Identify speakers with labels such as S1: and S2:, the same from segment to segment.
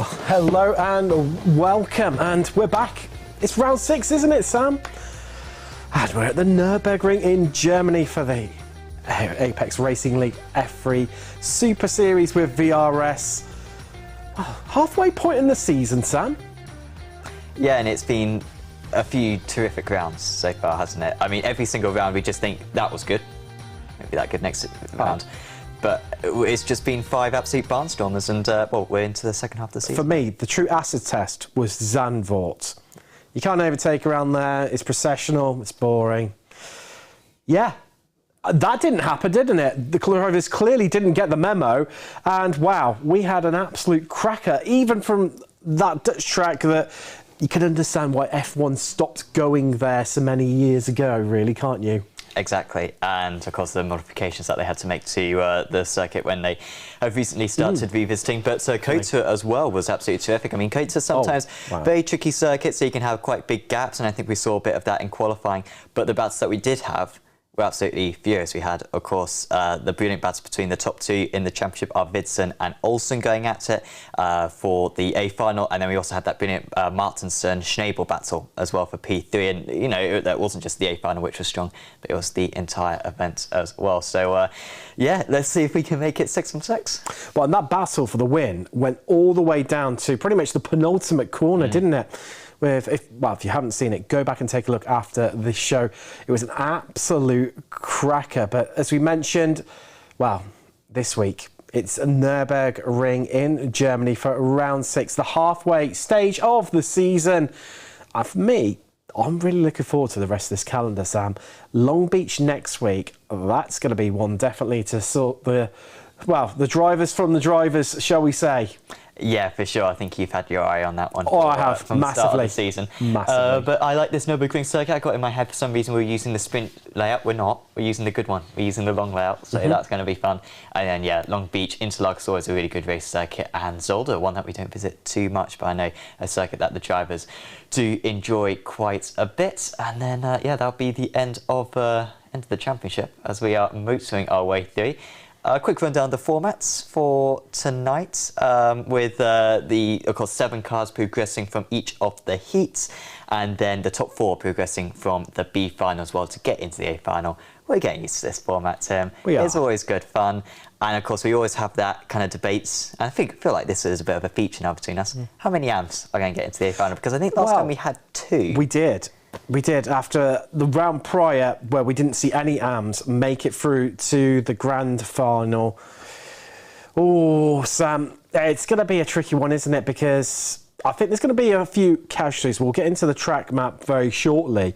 S1: Hello and welcome, and we're back. It's round 6, isn't it, Sam? And we're at the Nurburgring in Germany for the Apex Racing League F3 Super Series with VRS. Halfway point in the season, Sam.
S2: Yeah, and it's been a few terrific rounds so far, hasn't it? I mean, every single round we just think that was good. Maybe that good next round. But it's just been 5 absolute barnstormers, and well, we're into the second half of the season.
S1: For me, the true acid test was Zandvoort. You can't overtake around there. It's processional. It's boring. Yeah, that didn't happen, didn't it? The drivers clearly didn't get the memo, and wow, we had an absolute cracker, even from that Dutch track that you can understand why F1 stopped going there so many years ago, really, can't you?
S2: Exactly, and of course the modifications that they had to make to the circuit when they have recently started revisiting. But Kota as well was absolutely terrific. I mean, Kota sometimes very tricky circuit, so you can have quite big gaps, and I think we saw a bit of that in qualifying. But the battles that we did have were absolutely furious. We had, of course, the brilliant battle between the top 2 in the championship, Arvidsson and Olsen, going at it for the A final, and then we also had that brilliant Martinsson-Schnabel battle as well for P3. And you know, that wasn't just the A final which was strong, but it was the entire event as well. So yeah, let's see if we can make it 6 from 6.
S1: Well, and that battle for the win went all the way down to pretty much the penultimate corner, didn't it? If you haven't seen it, go back and take a look after this show. It was an absolute cracker. But as we mentioned, well, this week, it's a Nurburgring in Germany for round 6, the halfway stage of the season. And for me, I'm really looking forward to the rest of this calendar, Sam. Long Beach next week, that's going to be one definitely to sort the drivers from the drivers, shall we say.
S2: Yeah, for sure. I think you've had your eye on that one.
S1: Oh, I have,
S2: from
S1: massively.
S2: The start of the season.
S1: Massively.
S2: But I like this Nürburgring circuit. I got in my head for some reason we're using the sprint layout. We're not. We're using the good one. We're using the long layout. So that's going to be fun. And then, yeah, Long Beach, Interlagos is always a really good race circuit. And Zolder, one that we don't visit too much, but I know a circuit that the drivers do enjoy quite a bit. And then, yeah, that'll be the end of the championship as we are motoring our way through. A quick rundown of the formats for tonight, with of course, 7 cars progressing from each of the heats, and then the top 4 progressing from the B final as well to get into the A final. We're getting used to this format, Tim. It's always good fun, and of course we always have that kind of debates. And I feel like this is a bit of a feature now between us. How many AMs are going to get into the A final? Because I think last time we had 2.
S1: We did. We did, after the round prior where we didn't see any AMs make it through to the grand final. Oh, Sam, it's going to be a tricky one, isn't it? Because I think there's going to be a few casualties. We'll get into the track map very shortly.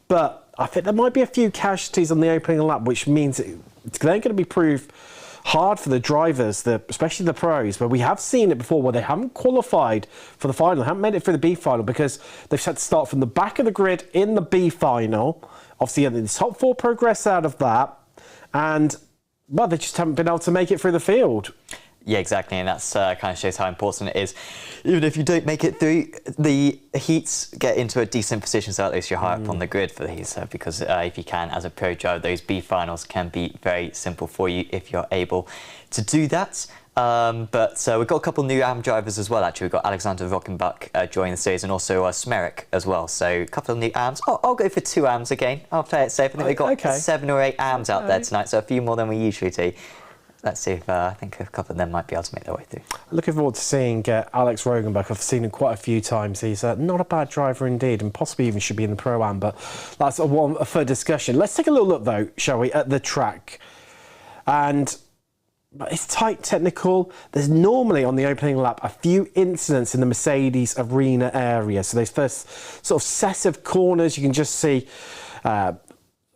S1: But I think there might be a few casualties on the opening lap, which means it's going to be proved hard for the drivers, especially the pros, where we have seen it before where they haven't qualified for the final, haven't made it through the B final because they've had to start from the back of the grid in the B final. Obviously, the top 4 progress out of that, and well, they just haven't been able to make it through the field. Yeah,
S2: exactly, and that's kind of shows how important it is. Even if you don't make it through the heats, get into a decent position so at least you're high up on the grid for these, because if you can, as a pro driver, those B finals can be very simple for you if you're able to do that. But we've got a couple new AM drivers as well, actually. We've got Alexander Rockenbach joining the series, and also Smerik as well. So a couple of new AMs. I'll go for 2 AMs again. I'll play it safe. I think we've got 7 or 8 AMs out there tonight, so a few more than we usually do. Let's see if I think a couple of them might be able to make their way through.
S1: Looking forward to seeing Alex Rockenbach. I've seen him quite a few times. He's not a bad driver indeed, and possibly even should be in the Pro-Am, but that's a further discussion. Let's take a little look, though, shall we, at the track. And it's tight, technical. There's normally, on the opening lap, a few incidents in the Mercedes arena area. So those first sort of set of corners, you can just see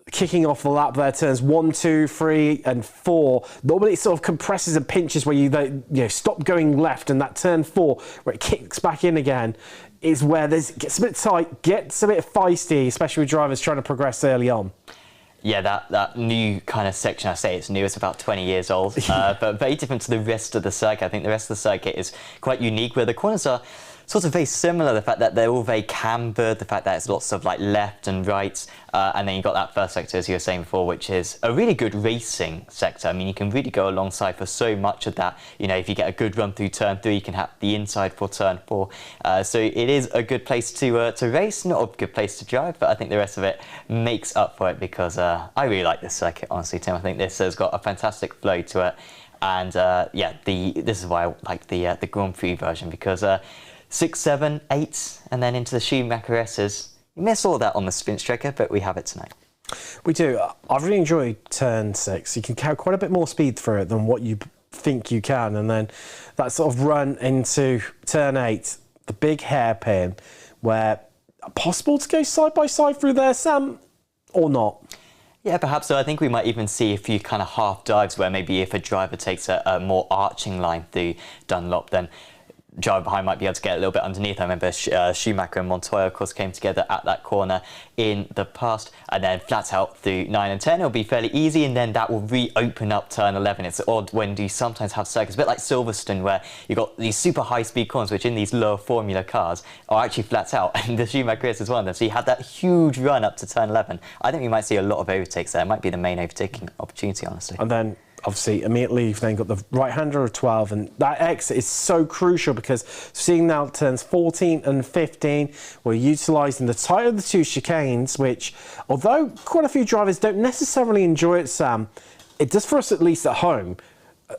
S1: kicking off the lap there, turns 1, 2, 3 and 4. Normally it sort of compresses and pinches where you stop going left, and that turn 4 where it kicks back in again is where it gets a bit tight, gets a bit feisty, especially with drivers trying to progress early on.
S2: Yeah, that new kind of section, I say it's new, it's about 20 years old, but very different to the rest of the circuit. I think the rest of the circuit is quite unique, where the corners are sort of very similar, the fact that they're all very cambered, the fact that it's lots of like left and right, and then you've got that first sector, as you were saying before, which is a really good racing sector. I mean, you can really go alongside for so much of that. You know, if you get a good run through turn 3, you can have the inside for turn 4. So it is a good place to race, not a good place to drive, but I think the rest of it makes up for it, because I really like this circuit, honestly, Tim. I think this has got a fantastic flow to it. And yeah, this is why I like the Grand Prix version, because 6, 7, 8, and then into the Schumacher S's. You miss all that on the sprint tracker, but we have it tonight.
S1: We do. I've really enjoyed turn 6. You can carry quite a bit more speed through it than what you think you can, and then that sort of run into turn 8, the big hairpin, where possible to go side by side through there, Sam, or not?
S2: Yeah, perhaps so. I think we might even see a few kind of half dives where maybe if a driver takes a more arching line through Dunlop, then driver behind might be able to get a little bit underneath. I remember Schumacher and Montoya, of course, came together at that corner in the past, and then flat out through 9 and 10. It'll be fairly easy, and then that will reopen up turn 11. It's odd when you sometimes have circuits, a bit like Silverstone, where you've got these super high-speed corners, which in these lower formula cars are actually flat out, and the Schumacher is one of them. So you had that huge run up to turn 11. I think we might see a lot of overtakes there. It might be the main overtaking opportunity, honestly.
S1: And then obviously immediately you've then got the right-hander of 12, and that exit is so crucial, because seeing now turns 14 and 15, we're utilising the tighter of the two chicanes, which, although quite a few drivers don't necessarily enjoy it, Sam, it does for us, at least at home.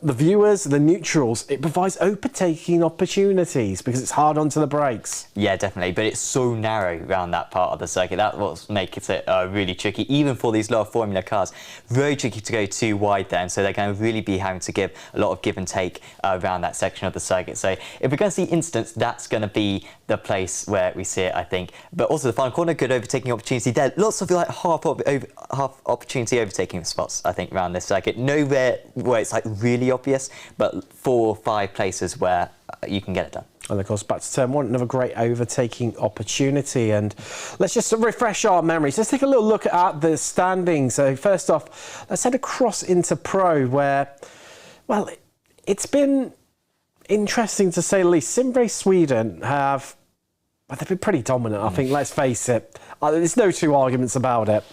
S1: The viewers, the neutrals, it provides overtaking opportunities because it's hard onto the brakes.
S2: Yeah, definitely, but it's so narrow around that part of the circuit. That's what makes it really tricky, even for these lower formula cars. Very tricky to go too wide there, and so they're going to really be having to give a lot of give and take around that section of the circuit. So if we're going to see instance, that's going to be the place where we see it, I think. But also the final corner, good overtaking opportunity there. Lots of like half opportunity overtaking spots, I think, around this circuit. Nowhere where it's like really obvious, but 4 or 5 places where you can get it done.
S1: And of course, back to turn 1, another great overtaking opportunity. And let's just refresh our memories. Let's take a little look at the standings. So first off, let's head across into Pro, where, well, it's been interesting to say the least. Simrace Sweden have, well, they've been pretty dominant, I think, let's face it. There's no two arguments about it.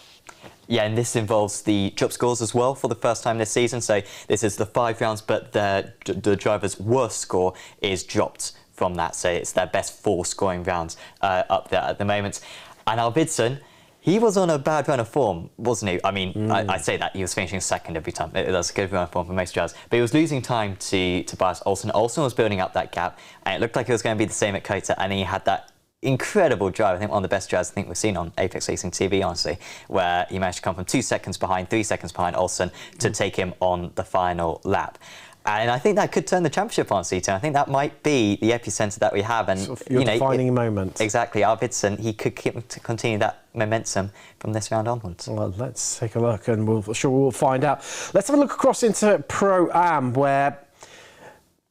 S2: Yeah, and this involves the drop scores as well for the first time this season. So this is the 5 rounds, but the driver's worst score is dropped from that. So it's their best 4 scoring rounds up there at the moment. And Arvidsson, he was on a bad run of form, wasn't he? I mean, I say that, he was finishing second every time. It was a good run of form for most drivers. But he was losing time to Tobias Olsen. Olsen was building up that gap, and it looked like it was going to be the same at Kota, and he had that incredible drive. I think one of the best drives I think we've seen on Apex Racing TV, honestly, where he managed to come from 2 seconds behind, 3 seconds behind Olsen to take him on the final lap. And I think that could turn the championship on, Sito. I think that might be the epicenter that we have. And
S1: sort of your defining moment.
S2: Exactly. Arvidsson, he could continue that momentum from this round onwards.
S1: Well, let's take a look, and we'll find out. Let's have a look across into Pro-Am, where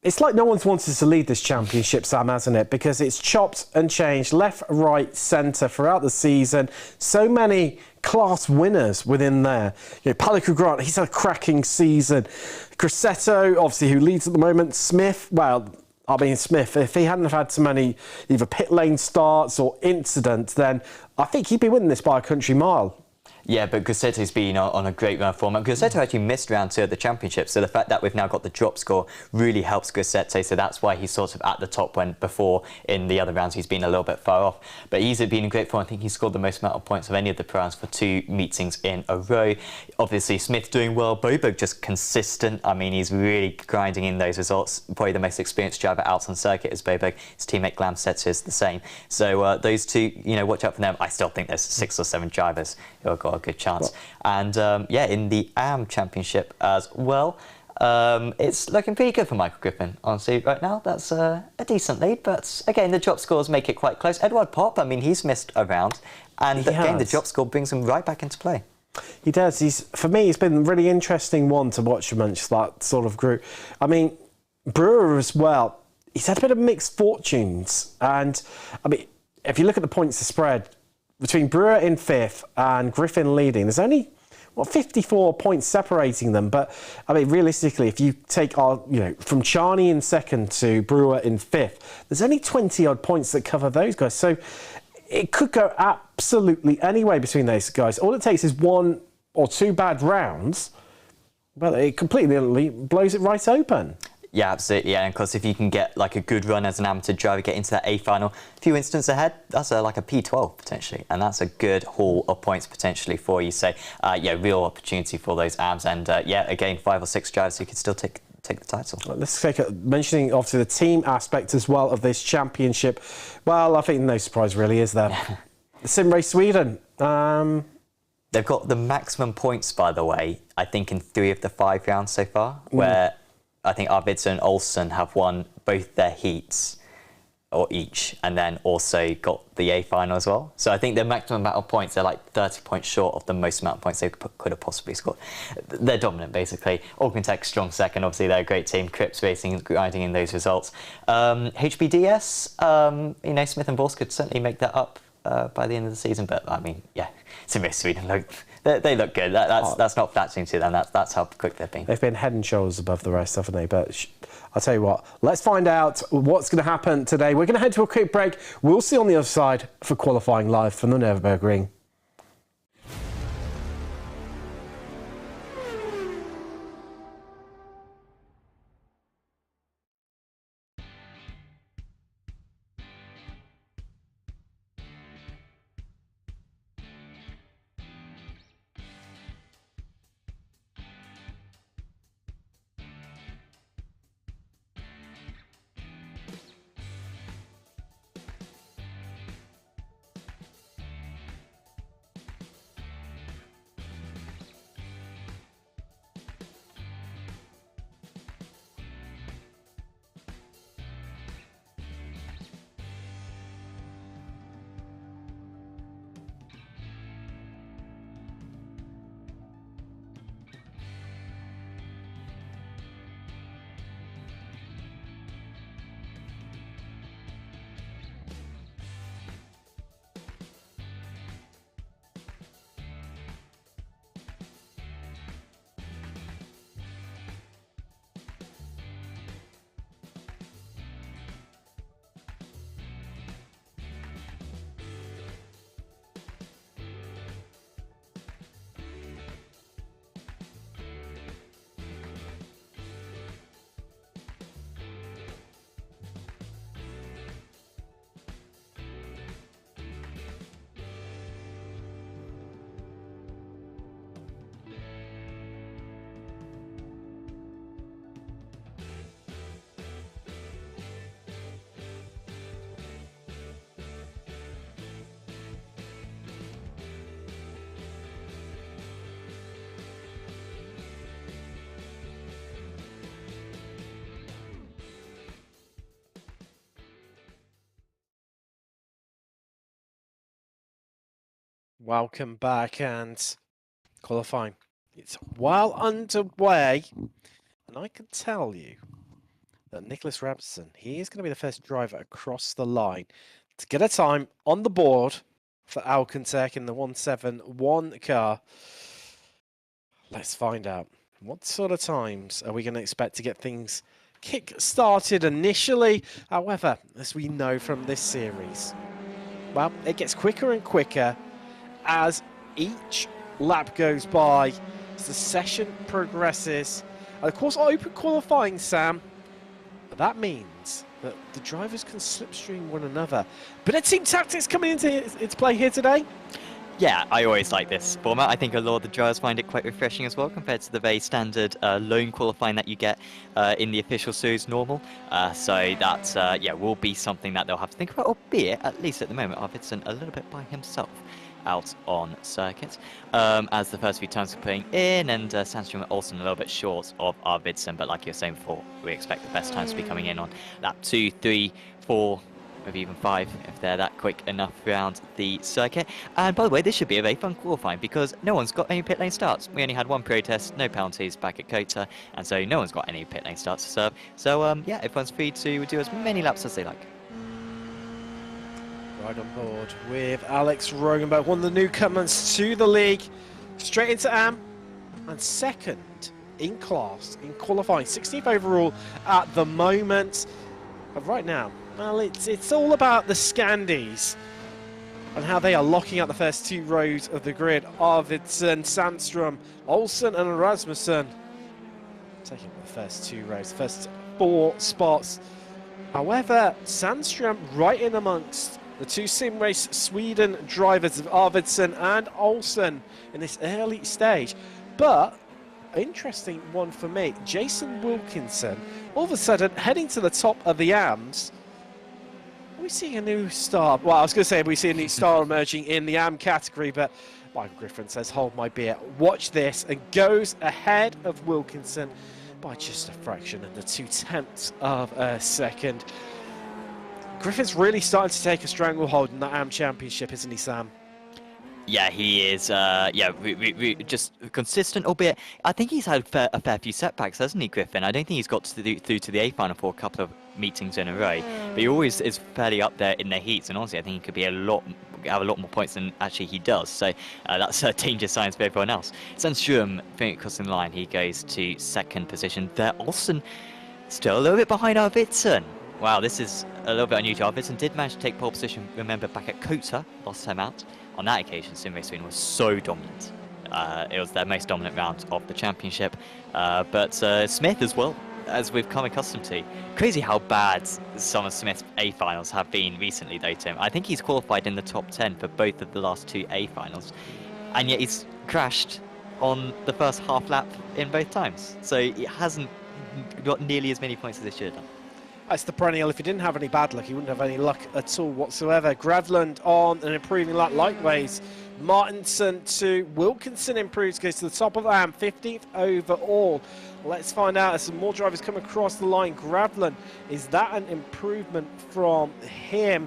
S1: it's like no one's wanted to lead this championship, Sam, hasn't it? Because it's chopped and changed left, right, centre throughout the season. So many class winners within there. You know, Palico Grant, he's had a cracking season. Grosseto, obviously, who leads at the moment. Smith, well, I mean, Smith, if he hadn't have had so many either pit lane starts or incidents, then I think he'd be winning this by a country mile.
S2: Yeah, but Gusseto's been on a great run of form. And Gusseto actually missed round 2 at the championship, so the fact that we've now got the drop score really helps Gusseto, so that's why he's sort of at the top, when before in the other rounds he's been a little bit far off. But he's been in great form. I think he's scored the most amount of points of any of the pros for 2 meetings in a row. Obviously Smith doing well, Boberg just consistent. I mean, he's really grinding in those results. Probably the most experienced driver out on circuit is Boberg. His teammate Glamstedt is the same. So those 2, you know, watch out for them. I still think there's 6 or 7 drivers who have got a good chance. And yeah, in the AM Championship as well, it's looking pretty good for Michael Griffin, honestly, right now. That's a decent lead, but again, the drop scores make it quite close. Edward Pop, I mean, he's missed a round, and again, the drop score brings him right back into play.
S1: He does. For me, he's been a really interesting one to watch amongst that sort of group. I mean, Brewer as well, he's had a bit of mixed fortunes, and I mean, if you look at the points to spread, between Brewer in 5th and Griffin leading, there's only well, 54 points separating them. But I mean, realistically, if you take our, from Charney in second to Brewer in fifth, there's only 20 odd points that cover those guys. So it could go absolutely any way between those guys. All it takes is 1 or 2 bad rounds, but it completely blows it right open.
S2: Yeah, absolutely. Yeah, and of course, if you can get like a good run as an amateur driver, get into that A final, a few instants ahead, that's like a P12 potentially, and that's a good haul of points potentially for you. So, yeah, real opportunity for those AMs, and yeah, again, 5 or 6 drivers who could still take the title.
S1: Let's take mentioning obviously the team aspect as well of this championship. Well, I think no surprise really, is there? Sim Race Sweden.
S2: They've got the maximum points, by the way, I think in 3 of the 5 rounds so far, where I think Arvidsson and Olsen have won both their heats or each, and then also got the A final as well. So I think the maximum amount of points, they're like 30 points short of the most amount of points they could have possibly scored. They're dominant, basically. Augmentech strong second. Obviously, they're a great team. Crips Racing grinding in those results. HBDS, Smith and Voss could certainly make that up by the end of the season. But I mean, yeah, Sim Race Sweden they look good. That's not flattering to them. That's how quick they've been.
S1: They've been head and shoulders above the rest, haven't they? But I'll tell you what, let's find out what's going to happen today. We're going to head to a quick break. We'll see you on the other side for qualifying live from the Nurburgring. Welcome back, and qualifying. It's well underway, and I can tell you that Nicholas Rabson, he is going to be the first driver across the line to get a time on the board for Alcantech in the 171 car. Let's find out. What sort of times are we going to expect to get things kick-started initially? However, as we know from this series, well, it gets quicker and quicker as each lap goes by, as the session progresses. And of course, open qualifying, Sam, that means that the drivers can slipstream one another. Bit of team tactics coming into play here today.
S2: Yeah, I always like this format. I think a lot of the drivers find it quite refreshing as well compared to the very standard lone qualifying that you get in the official series normal. So that, yeah, will be something that they'll have to think about, albeit, at least at the moment, Arvidsson a little bit by himself out on circuit as the first few times are putting in, and Sandstrom and Olsen a little bit short of Arvidsson, but like you were saying before, we expect the best times to be coming in on lap 2, 3, 4, maybe even 5 if they're that quick enough around the circuit. And by the way, this should be a very fun qualifying because no one's got any pit lane starts. We only had one protest, no penalties back at Kota, and so no one's got any pit lane starts to serve. So yeah, everyone's free to do as many laps as they like.
S1: Right on board with Alex Rogenberg, one of the newcomers to the league. Straight into Am. and second in class, in qualifying, 16th overall at the moment. But right now, well, it's all about the Scandies and how they are locking out the first 2 rows of the grid. Arvidsson, Sandstrom, Olsen and Rasmussen taking the first 2 rows, first 4 spots. However, Sandstrom right in amongst the 2 sim race Sweden drivers of Arvidsson and Olsen in this early stage. But interesting one for me, Jason Wilkinson, all of a sudden heading to the top of the AMs. Are we seeing a new star? Well, I was going to say we see a new star emerging in the AM category, but Michael Griffin says, hold my beer, watch this, and goes ahead of Wilkinson by just a fraction under 0.2 of a second. Griffin's really starting to take a stranglehold in that AM Championship, isn't he, Sam?
S2: Yeah, he is. Yeah, just consistent, albeit I think he's had a fair few setbacks, hasn't he, Griffin? I don't think he's got through to the A final for a couple of meetings in a row, but he always is fairly up there in the heats. And honestly, I think he could be have a lot more points than actually he does. So that's a danger signs for everyone else. Sandstrom, crossing the line, he goes to 2nd position. There, Olsen still a little bit behind Arvidsson. Wow, this is a little bit unusual. Arvidsson did manage to take pole position, remember, back at Kota last time out. On that occasion, Sim Race Sweden was so dominant. It was their most dominant round of the championship. But Smith as well, as we've come accustomed to. Crazy how bad some of Smith's A finals have been recently, though, Tim. I think he's qualified in the top 10 for both of the last 2 A finals. And yet he's crashed on the first half lap in both times. So he hasn't got nearly as many points as he should have done.
S1: That's the perennial. If he didn't have any bad luck, he wouldn't have any luck at all whatsoever. Gravland on an improving lap likewise. Martinson to Wilkinson improves, goes to the top of the AM, 15th overall. Let's find out as some more drivers come across the line. Gravland, is that an improvement from him?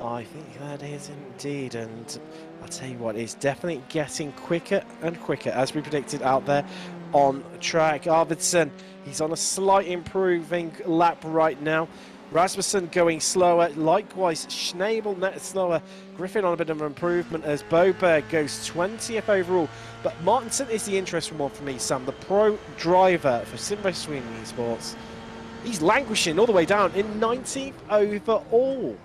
S1: I think that is indeed, and I'll tell you what, it's definitely getting quicker and quicker as we predicted out there on track. Arvidsson, he's on a slight improving lap right now. Rasmussen going slower, likewise Schnabel net slower. Griffin on a bit of an improvement as Boberg goes 20th overall. But Martinson is the interesting one for me, Sam, the pro driver for Sim Race Sweden Esports. He's languishing all the way down in 19th overall.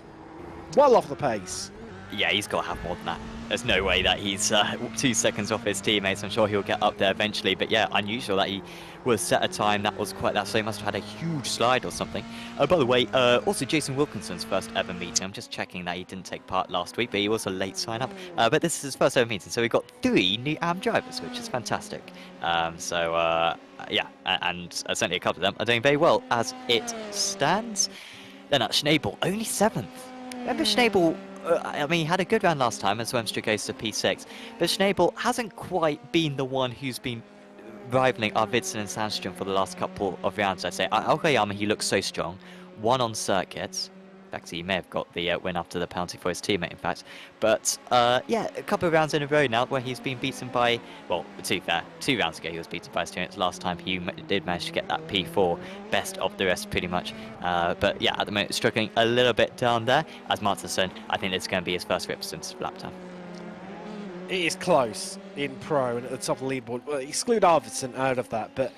S1: Well off the pace.
S2: Yeah, he's got to have more than that. There's no way that he's 2 seconds off his teammates. I'm sure he'll get up there eventually. But yeah, unusual that he was set a time that was quite that. So he must have had a huge slide or something. By the way, also Jason Wilkinson's first ever meeting. I'm just checking that he didn't take part last week, but he was a late sign up. But this is his first ever meeting. So we've got 3 new AM drivers, which is fantastic. Yeah, and certainly a couple of them are doing very well as it stands. Then at Schnabel, only 7th. Remember Schnabel? I mean, he had a good round last time as Wemstra goes to P6, but Schnabel hasn't quite been the one who's been rivaling Arvidsson and Sandstrom for the last couple of rounds, I'd say. Aoyama, he looks so strong. 1 on circuits. In fact, he may have got the win after the penalty for his teammate, in fact. But, yeah, a couple of rounds in a row now where he's been beaten by, well, to be fair, 2 rounds ago he was beaten by his teammates. Last time he did manage to get that P4, best of the rest pretty much. But, yeah, at the moment, struggling a little bit down there. As Martinson, I think it's going to be his first rip since lap time.
S1: It is close in pro and at the top of the leaderboard. Well, exclude Arvidsson out of that, but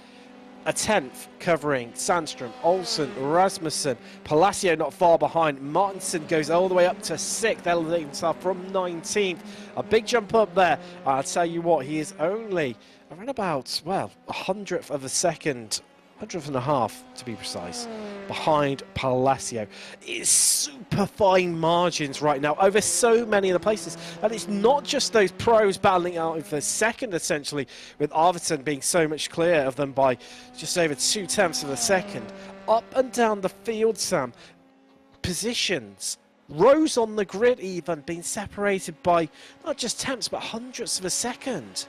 S1: a 10th covering Sandstrom, Olsen, Rasmussen, Palacio not far behind. Martinson goes all the way up to 6th, elevating himself from 19th. A big jump up there. I'll tell you what, he is only around about, well, 100th of a second, 100th and a half to be precise, behind Palacio. It's super fine margins right now over so many of the places, and it's not just those pros battling out for second essentially, with Arvidsson being so much clear of them by just over 0.2 of a second. Up and down the field, Sam, positions, rows on the grid even, being separated by not just tenths but hundredths of a second.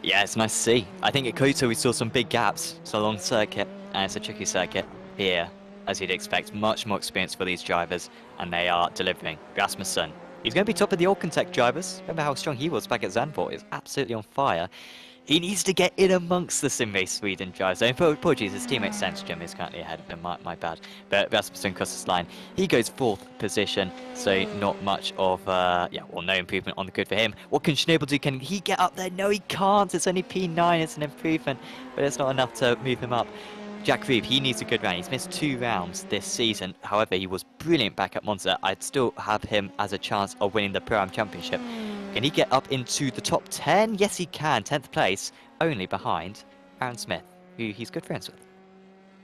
S2: Yeah, it's nice to see. I think at Kota we saw some big gaps. It's a long circuit, and it's a tricky circuit. Here, as you'd expect, much more experience for these drivers, and they are delivering. Rasmussen, he's going to be top of the Alcantech drivers. Remember how strong he was back at Zandvoort? He's absolutely on fire. He needs to get in amongst the Sim Race Sweden drivers. Apologies, his teammate Sandstrom is currently ahead of him, my bad. But Rasmussen crosses the line. He goes 4th position, so not much of, no improvement on the grid for him. What can Schnabel do? Can he get up there? No, he can't. It's only P9, it's an improvement, but it's not enough to move him up. Jack Reeve, he needs a good round. He's missed 2 rounds this season. However, he was brilliant back at Monza. I'd still have him as a chance of winning the Pro-Am Championship. Can he get up into the top 10? Yes, he can. 10th place, only behind Aaron Smith, who he's good friends with.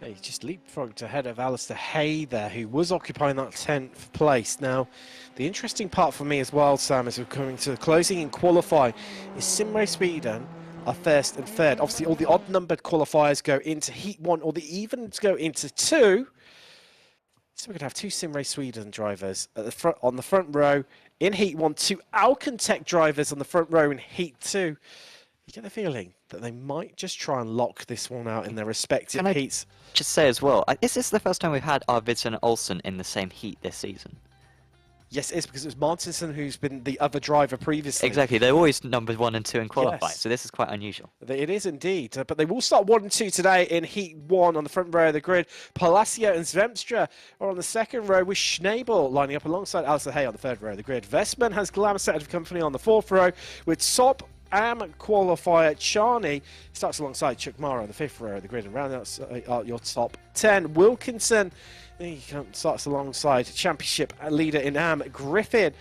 S1: Yeah, he just leapfrogged ahead of Alistair Hay there, who was occupying that 10th place. Now, the interesting part for me as well, Sam, as we're coming to the closing in qualifying, is Sim Race Sweden are 1st and 3rd. Obviously, all the odd-numbered qualifiers go into Heat 1, or the evens go into 2. So we're going to have 2 Sim Race Sweden drivers at the front, on the front row in Heat 1, 2 Alcantech drivers on the front row in Heat 2. You get the feeling that they might just try and lock this one out in their respective heats.
S2: Just say as well, is this the first time we've had Arvidsson and Olsen in the same heat this season?
S1: Yes, it is, because it was Martinson who's been the other driver previously.
S2: Exactly, they're always numbers 1 and 2 in qualifying,
S1: Yes.
S2: so this is quite unusual.
S1: It is indeed, but they will start 1 and 2 today in Heat 1 on the front row of the grid. Palacio and Zvemstra are on the second row, with Schnabel lining up alongside Alistair Hay on the third row of the grid. Vestman has Glamset of company on the 4th row, with top AM qualifier Charney starts alongside Chuck Mara on the 5th row of the grid, and round out your top 10. Wilkinson, he starts alongside championship leader in AM Griffin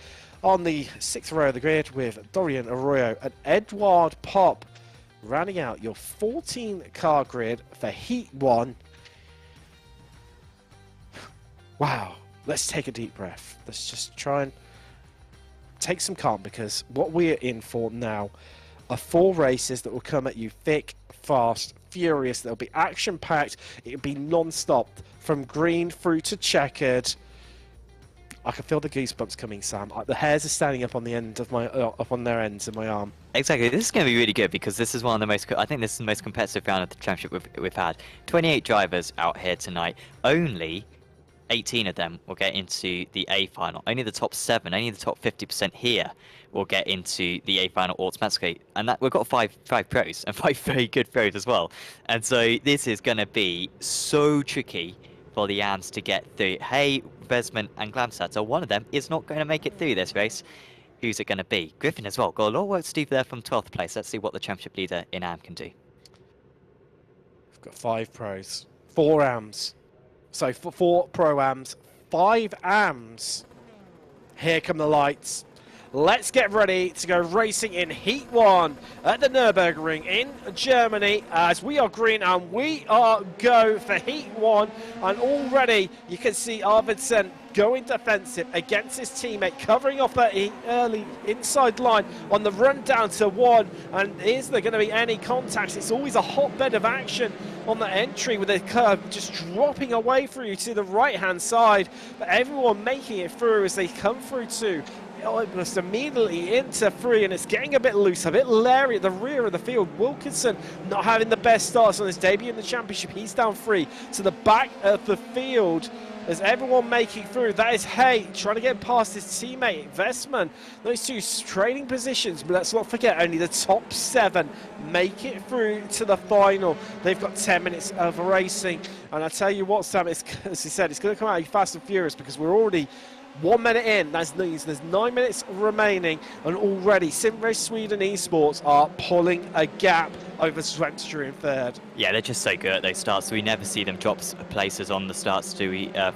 S1: on the 6th row of the grid, with Dorian Arroyo and Edward Pop rounding out your 14-car grid for Heat 1. Wow, let's take a deep breath. Let's just try and take some calm, because what we're in for now are 4 races that will come at you thick, fast, furious. They'll be action-packed. It'll be non-stop from green through to checkered. I can feel the goosebumps coming, Sam. The hairs are standing up on the end of my up on their ends of my arm.
S2: Exactly, this is going to be really good, because this is one of the most, I think this is the most competitive round of the championship we've had. 28 drivers out here tonight. Only 18 of them will get into the A final. Only the top 7, only the top 50% here will get into the A final automatically. And that we've got five pros, and 5 very good pros as well. And so this is going to be so tricky for the AMs to get through. Hey, Vesman and Glamsat, so one of them is not going to make it through this race. Who's it going to be? Griffin as well. Got a lot of work to do there from 12th place. Let's see what the championship leader in AM can do.
S1: We've got 5 pros, 4 AMs. So 4 pro-AMs, 5 AMs. Here come the lights. Let's get ready to go racing in Heat 1 at the Nurburgring in Germany, as we are green and we are go for Heat 1. And already you can see Arvidsson going defensive against his teammate, covering off that early inside line on the run down to 1. And is there going to be any contacts? It's always a hotbed of action on the entry, with a curve just dropping away for you to the right-hand side. But everyone making it through as they come through to almost immediately into 3, and it's getting a bit loose, a bit leery at the rear of the field. Wilkinson not having the best starts on his debut in the championship. He's down 3 to the back of the field as everyone making through. That is Hay trying to get past his teammate Vestman. Those 2 trading positions, but let's not forget only the top 7 make it through to the final. They've got 10 minutes of racing, and I tell you what, Sam, it's, as he said, it's going to come out fast and furious, because we're already 1 minute in. That means there's 9 minutes remaining, and already Sim Race Sweden Esports are pulling a gap over Svenstra in 3rd.
S2: Yeah, they're just so good at those starts. We never see them drop places on the starts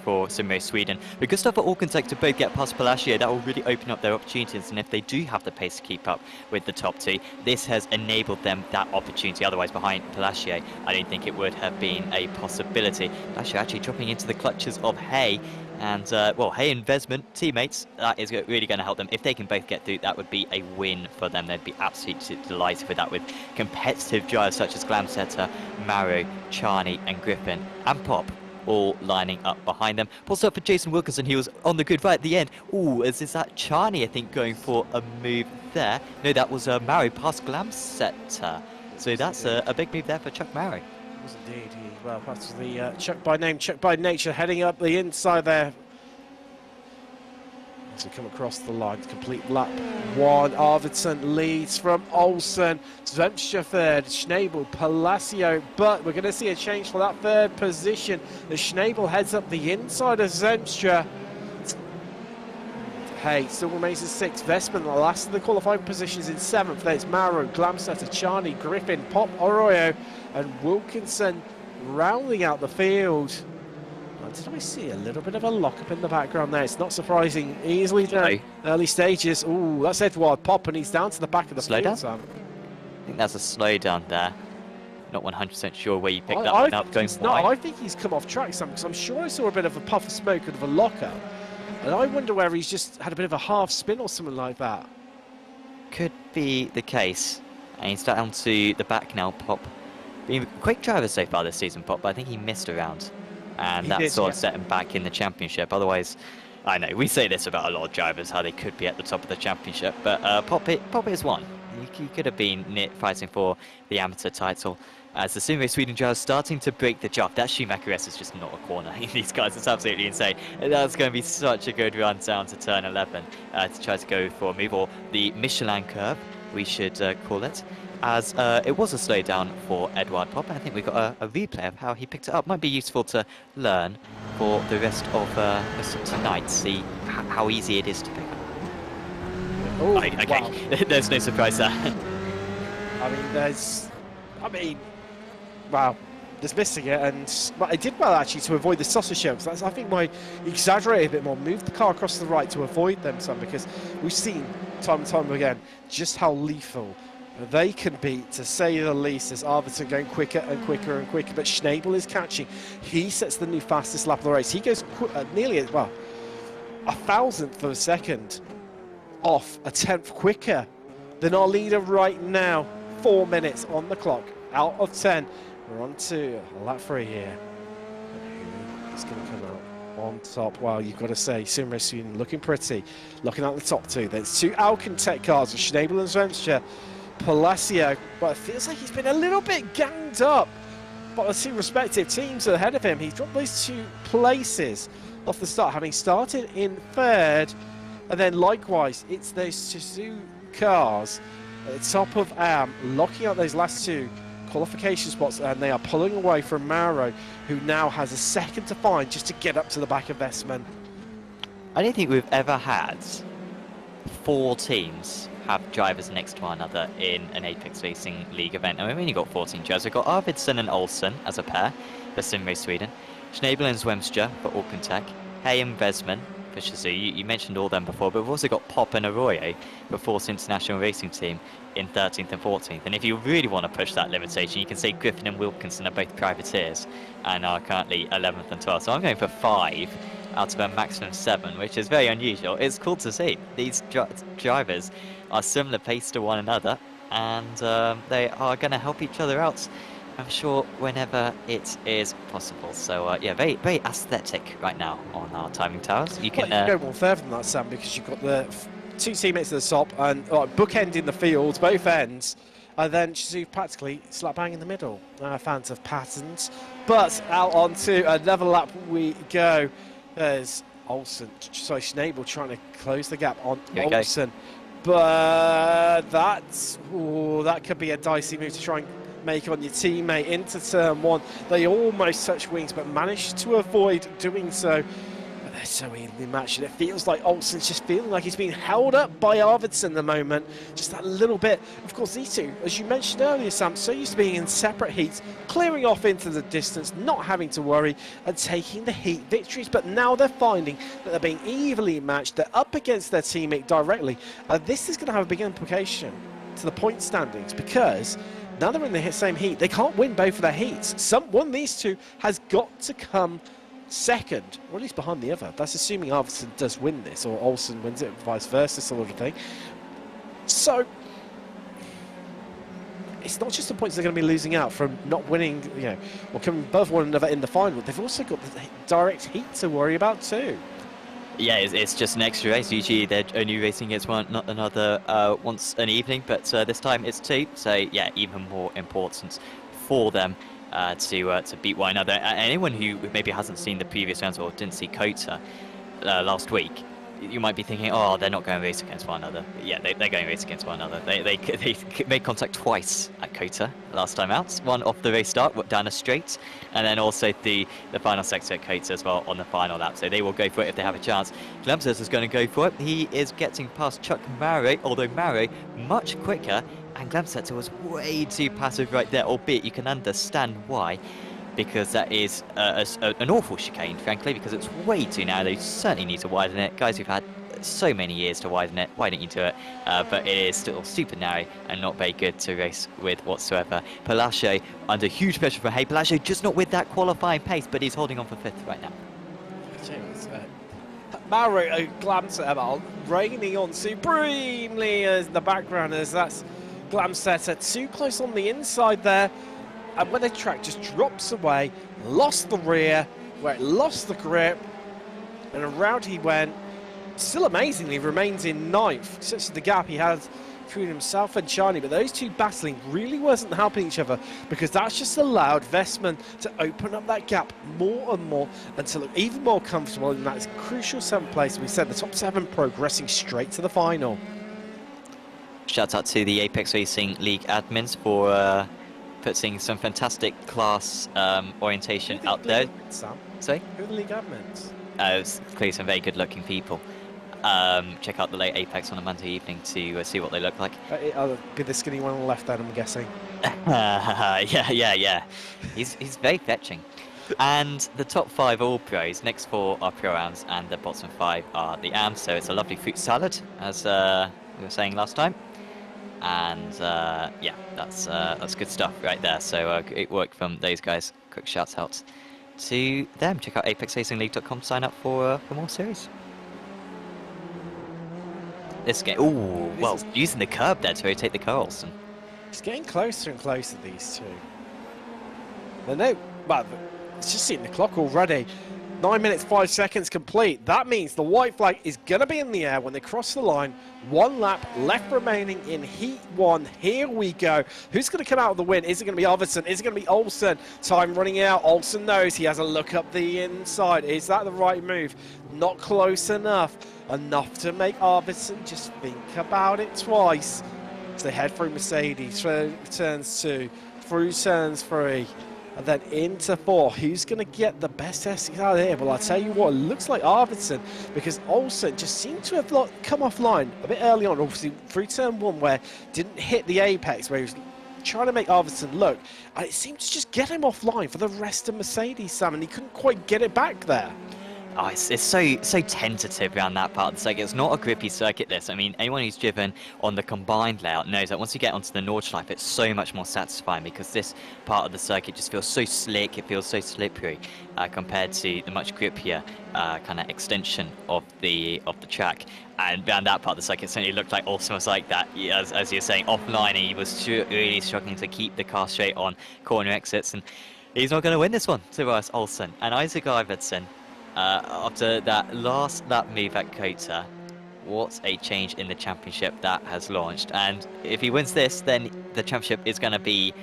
S2: for Sim Race Sweden. But good stuff for Alcantech to both get past Palacio. That will really open up their opportunities, and if they do have the pace to keep up with the top 2, this has enabled them that opportunity. Otherwise, behind Palacio, I don't think it would have been a possibility. Palacio actually dropping into the clutches of Hay. And, well, Hay and Vesman, teammates, that is really going to help them. If they can both get through, that would be a win for them. They'd be absolutely delighted with that, with competitive drivers such as Glamsetter, Maru, Charney and Griffin and Pop all lining up behind them. Pulls up for Jason Wilkinson. He was on the grid right at the end. Ooh, is that Charney, I think, going for a move there? No, that was Maru past Glamsetter. So that's a big move there for Chuck Maru.
S1: Was indeed. Well, that's the Chuck by name, Chuck by nature, heading up the inside there. to come across the line to complete lap 1. Arvidsson leads from Olsen, Zemstra third, Schnabel, Palacio, but we're going to see a change for that third position as Schnabel heads up the inside of Zemstra. Hey, still remains in 6th. Vestman, the last of the qualifying positions, in 7th. There's Maro, Glamsetter, Charney, Griffin, Pop, Arroyo, and Wilkinson rounding out the field. Did I see a little bit of a lock-up in the background there? It's not surprising. Easily done. Early stages. Ooh, that's Edward Pop, and he's down to the back of the field. Sam.
S2: I think that's a slowdown there. Not 100% sure where you picked that one up.
S1: I think he's come off track, Sam, because I'm sure I saw a bit of a puff of smoke and of a lock-up. And I wonder whether he's just had a bit of a half spin or something like that.
S2: Could be the case. And he's down to the back now, Pop. Been a quick driver so far this season, Pop, but I think he missed a round. And that sort of set him back in the championship. Otherwise, I know, we say this about a lot of drivers, how they could be at the top of the championship. But Pop is one. He could have been fighting for the amateur title. As the Sim Race Sweden driver starting to break the draft. That Schumacher S is just not a corner in these guys. It's absolutely insane. That's going to be such a good run down to turn 11 to try to go for a move, or the Michelin curve, we should call it. As it was a slowdown for Edward Pop, and I think we've got a replay of how he picked it up. Might be useful to learn for the rest of tonight, see how easy it is to pick up.
S1: Oh,
S2: okay,
S1: wow.
S2: There's no surprise there.
S1: Wow, just missing it, and I did well actually to avoid the sausage shells. That's, I think, my exaggerated a bit more. Moved the car across to the right to avoid them some, because we've seen time and time again just how lethal they can be, to say the least, as Arvidsson going quicker and quicker and quicker. But Schnabel is catching. He sets the new fastest lap of the race. He goes nearly, well, 1,000th of a second off, a 10th quicker than our leader right now. 4 minutes on the clock, out of 10. We're on to lap 3 here. And who is going to come out on top? Well, you've got to say, Sim Race Sweden looking pretty. Looking at the top 2. There's 2 Alcantech cars with Schnabel and Zemstra. Palacio, but it feels like he's been a little bit ganged up by the 2 respective teams ahead of him. He's dropped those 2 places off the start, having started in 3rd, and then likewise it's those 2 cars at the top of AM locking up those last 2 qualification spots, and they are pulling away from Mauro, who now has a second to find just to get up to the back of Vestman.
S2: I don't think we've ever had 4 teams have drivers next to one another in an Apex Racing League event. And we've only got 14 drivers. We've got Arvidsson and Olsen as a pair for Sim Race Sweden, Schnabel and Zwemstra for Alcantech, Hay and Vesman for Shazoo. You mentioned all them before, but we've also got Pop and Arroyo for Force International Racing Team in 13th and 14th. And if you really want to push that limitation, you can say Griffin and Wilkinson are both privateers and are currently 11th and 12th. So I'm going for 5 out of a maximum 7, which is very unusual. It's cool to see. These drivers are similar pace to one another, and they are going to help each other out, I'm sure, whenever it is possible. So yeah, very, very aesthetic right now on our timing towers. You can
S1: go more further than that, Sam, because you've got the 2 teammates at the top and bookending the field, both ends, and then Shazoo practically slap bang in the middle. Fans of patterns, but out onto another lap we go. There's Olsen, sorry, Schnabel trying to close the gap on Olsen. But that could be a dicey move to try and make on your teammate into turn 1. They almost touch wings, but managed to avoid doing so. But they're so evenly matched, and it feels like Olsen's just feeling like he's being held up by Arvidsson at the moment. Just that little bit. Of course, these 2, as you mentioned earlier, Sam, so used to being in separate heats, clearing off into the distance, not having to worry, and taking the heat victories. But now they're finding that they're being evenly matched. They're up against their teammate directly. This is going to have a big implication to the point standings, because now they're in the same heat. They can't win both of their heats. One of these 2 has got to come second, or at least behind the other. That's assuming Arvidsson does win this, or Olsen wins it, vice versa, sort of thing. So it's not just the points they're going to be losing out from not winning, or coming above one another in the final. They've also got the direct heat to worry about too.
S2: Yeah, it's just an extra race. Usually they're only racing against one another once an evening, but this time it's 2. So yeah, even more important for them to beat one another. Anyone who maybe hasn't seen the previous rounds or didn't see Kota last week, you might be thinking, oh, they're not going to race against one another. Yeah, they're going to race against one another. They made contact twice at Kota last time out. One off the race start, down a straight, and then also the final sector at Kota as well on the final lap. So they will go for it if they have a chance. Glamset is going to go for it. He is getting past Chuck Maro, although Maro much quicker, and Glamset was way too passive right there, albeit you can understand why. Because that is an awful chicane, frankly, because it's way too narrow. You certainly need to widen it. Guys, we've had so many years to widen it. Why don't you do it? But it is still super narrow and not very good to race with whatsoever. Palacio under huge pressure from Hay. Palacio just not with that qualifying pace, but he's holding on for 5th right now.
S1: Maro Glamset raining on supremely as the background as that's Glamset too close on the inside there. And when the track just drops away, lost the rear, where it lost the grip, and around he went. Still amazingly remains in 9th, such as the gap he had between himself and Charlie, but those two battling really wasn't helping each other because that's just allowed Vestman to open up that gap more and more and to look even more comfortable in that crucial 7th place. We said the top 7 progressing straight to the final.
S2: Shout out to the Apex Racing League admins for putting some fantastic class orientation out there.
S1: Sam?
S2: Sorry?
S1: Who are the league admins?
S2: It's clearly some very good looking people. Check out the late Apex on a Monday evening to see what they look like.
S1: I'll be the skinny one on the left then, I'm guessing.
S2: yeah. He's very fetching. And the top 5 are all pros. Next 4 are pro-ams, and the bottom 5 are the ams. So it's a lovely fruit salad, as we were saying last time. And yeah, that's good stuff right there. So great work from those guys. Quick shout out to them. Check out apexracingleague.com. Sign up for more series. This game, ooh, well, using the curb there to rotate the car, Olsen.
S1: It's getting closer and closer, these two. Well, it's just seeing the clock already. 9 minutes, 5 seconds complete. That means the white flag is going to be in the air when they cross the line. 1 lap left remaining in Heat 1. Here we go. Who's going to come out with the win? Is it going to be Arvidsson? Is it going to be Olsen? Time running out. Olsen knows he has a look up the inside. Is that the right move? Not close enough. Enough to make Arvidsson just think about it twice. So they head through Mercedes, through turns 2, through turns 3. And then into 4. Who's going to get the best SDK out of here? Well, I'll tell you what, it looks like Arvidsson, because Olsen just seemed to have come offline a bit early on, obviously through turn 1, where didn't hit the apex, where he was trying to make Arvidsson look. And it seemed to just get him offline for the rest of Mercedes, Sam, and he couldn't quite get it back there.
S2: Oh, it's so tentative around that part of the circuit. It's not a grippy circuit, this. I mean, anyone who's driven on the combined layout knows that once you get onto the Nordschleife, it's so much more satisfying because this part of the circuit just feels so slick, it feels so slippery compared to the much grippier kind of extension of the track. And around that part of the circuit, it certainly looked like Olsen was like that, as you're saying, offline, and he was really struggling to keep the car straight on corner exits, and he's not going to win this one, Tobias Olsen. And Isaac Arvidsson, after that last lap move at Kota, what a change in the championship that has launched. And if he wins this, then the championship is going to be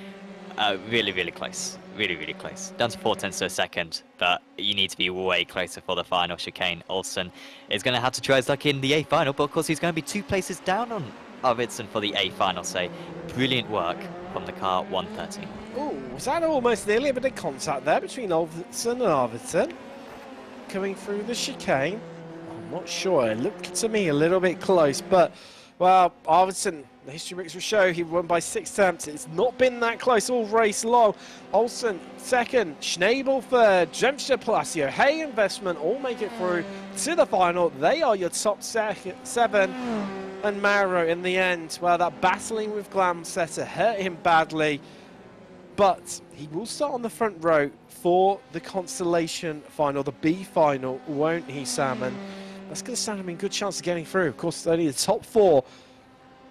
S2: really close. Really close. Down to 0.4 of a second, but you need to be way closer for the final chicane. Olsen is going to have to try his luck in the A final, but of course he's going to be 2 places down on Arvidsson for the A final. So brilliant work from the car 113.
S1: Oh, was that almost nearly a bit of contact there between Olsen and Arvidsson? Coming through the chicane. I'm not sure. It looked to me a little bit close, but, well, Arvidsson, the history books will show he won by 6 attempts. It's not been that close all race long. Olsen second, Schnabel third, Jemster, Palacio, Hay Investment all make it through to the final. They are your top 7. And Maro in the end, well, that battling with Glamsetter hurt him badly. But he will start on the front row for the Constellation final, the B final, won't he, Sam? And that's going to stand him in good chance of getting through. Of course, only the top 4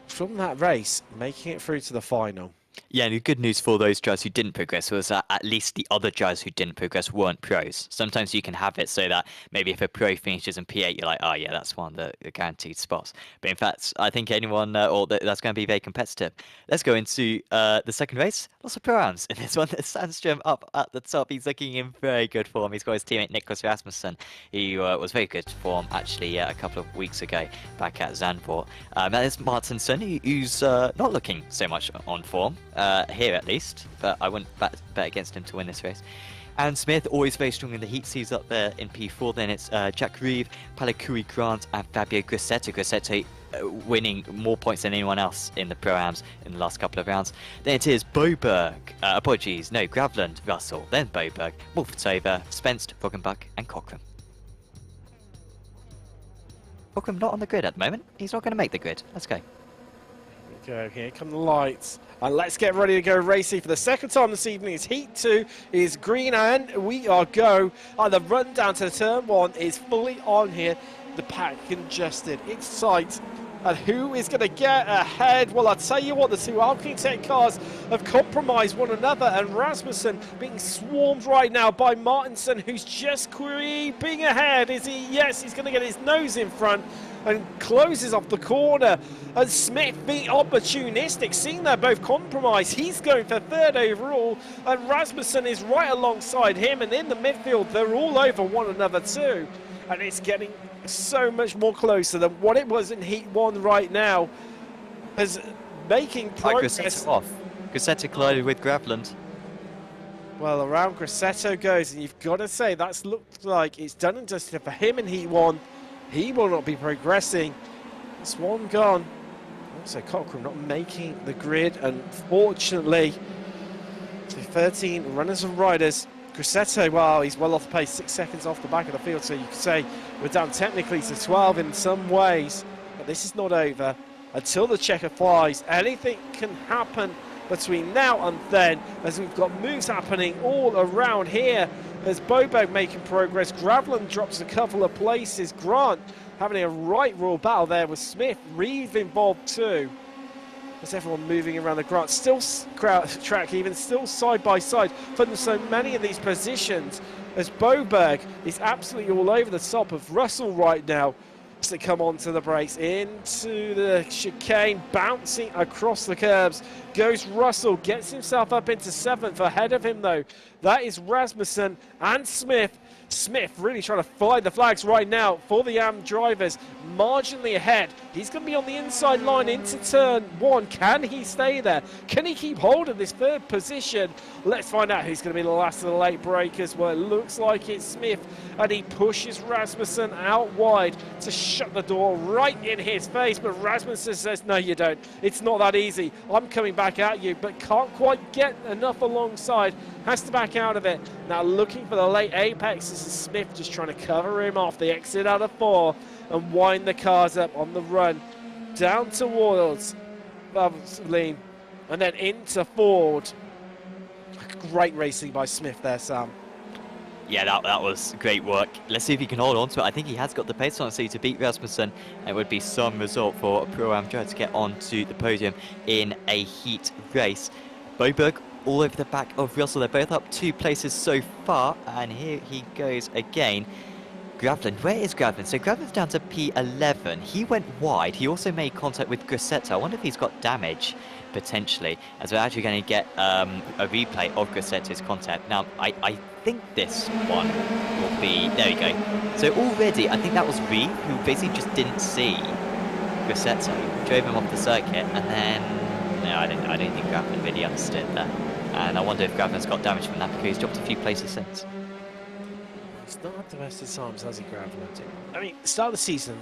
S1: from that race making it through to the final.
S2: Yeah, and the good news for those drivers who didn't progress was that at least the other drivers who didn't progress weren't pros. Sometimes you can have it so that maybe if a pro finishes in P8, you're like, oh yeah, that's one of the guaranteed spots. But in fact, I think anyone, that's going to be very competitive. Let's go into the second race. Lots of pro-ams in this one. Sandstrom up at the top. He's looking in very good form. He's got his teammate Nicholas Rasmussen, who was very good form actually a couple of weeks ago back at Zandvoort. That is Martinson, who's not looking so much on form. Here at least, but I wouldn't bet against him to win this race. And Smith, always very strong in the heats. He's up there in P4. Then it's Jack Reeve, Palakuri Grant, and Fabio Grassetto. Grassetto winning more points than anyone else in the Pro-Ams in the last couple of rounds. Then it is Boberg, Gravland, Russell, then Boberg, Wolfetova, Spence, Roggenbach, and Cochran. Cochran not on the grid at the moment. He's not going to make the grid. Let's go.
S1: Go, here come the lights, and let's get ready to go racing for the second time this evening. It's Heat 2 is green, and we are go. And the run down to turn 1 is fully on here. The pack congested, it's tight, and who is going to get ahead? Well, I'll tell you what, the two Architect cars have compromised one another, and Rasmussen being swarmed right now by Martinson, who's just creeping ahead. Is he? Yes, he's going to get his nose in front and closes off the corner. And Smith being opportunistic, seeing they're both compromised. He's going for third overall, and Rasmussen is right alongside him, and in the midfield, they're all over one another too. And it's getting so much more closer than what it was in Heat 1 right now, as making progress.
S2: Grassetto collided with Gravland.
S1: Well, around Grassetto goes, and you've got to say that's looked like it's done and dusted for him in Heat 1. He will not be progressing. Swan gone. Also, Cochran not making the grid, unfortunately. So 13 runners and riders. Grassetto, well, he's well off the pace, 6 seconds off the back of the field, so you could say we're down technically to 12 in some ways. But this is not over until the checker flies. Anything can happen between now and then, as we've got moves happening all around here. There's Boberg making progress. Gravland drops a couple of places. Grant having a right royal battle there with Smith. Reeve involved too. There's everyone moving around the Grant. Still track even, still side by side for so many of these positions, as Boberg is absolutely all over the top of Russell right now. To come onto the brakes, into the chicane, bouncing across the curbs, goes Russell, gets himself up into 7th. Ahead of him though, that is Rasmussen and Smith. Smith really trying to fly the flags right now for the AM drivers, marginally ahead. He's going to be on the inside line into turn 1. Can he stay there? Can he keep hold of this third position? Let's find out who's going to be the last of the late breakers. Well, it looks like it's Smith, and he pushes Rasmussen out wide to shut the door right in his face. But Rasmussen says, no, you don't. It's not that easy. I'm coming back at you, but can't quite get enough alongside. Has to back out of it. Now looking for the late apex. This is Smith just trying to cover him off. The exit out of 4 and wind the cars up on the run down towards Lean and then into Ford. Great racing by Smith there, Sam.
S2: Yeah, that was great work. Let's see if he can hold on to it. I think he has got the pace on, so to beat Rasmussen, it would be some result for a Pro-Am driver to get onto the podium in a heat race. Boberg all over the back of Russell. They're both up 2 places so far, and here he goes again. Gravland, where is Gravland? So Gravland's down to P11. He went wide. He also made contact with Grassetto. I wonder if he's got damage, potentially, as we're actually going to get a replay of Grassetto's contact. Now, I think this one will be... There we go. So already, I think that was Reeve, who basically just didn't see Grassetto, drove him off the circuit, and then... No, I don't think Gravland really understood that. And I wonder if Gravland's got damage from that, because he's dropped a few places since.
S1: He's not had the best of times, has he, Gravland? I mean, start of the season,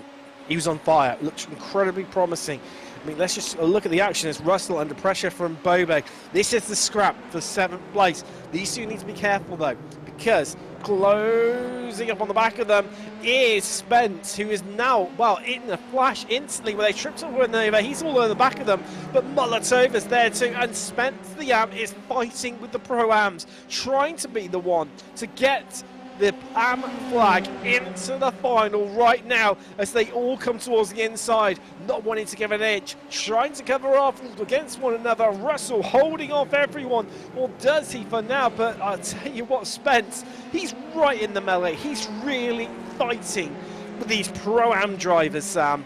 S1: he was on fire, looked incredibly promising. I mean, let's just look at the action as Russell under pressure from Boberg. This is the scrap for 7th place. These two need to be careful though, because closing up on the back of them is Spence, who is now, well, in a flash instantly where they tripped over. He's all over the back of them, but Molotova's there too, and Spence, the AM, is fighting with the Pro-Ams, trying to be the one to get the PAM flag into the final right now as they all come towards the inside, not wanting to give an edge, trying to cover off against one another. Russell holding off everyone, or does he for now? But I'll tell you what, Spence, he's right in the melee. He's really fighting with these Pro-Am drivers, Sam.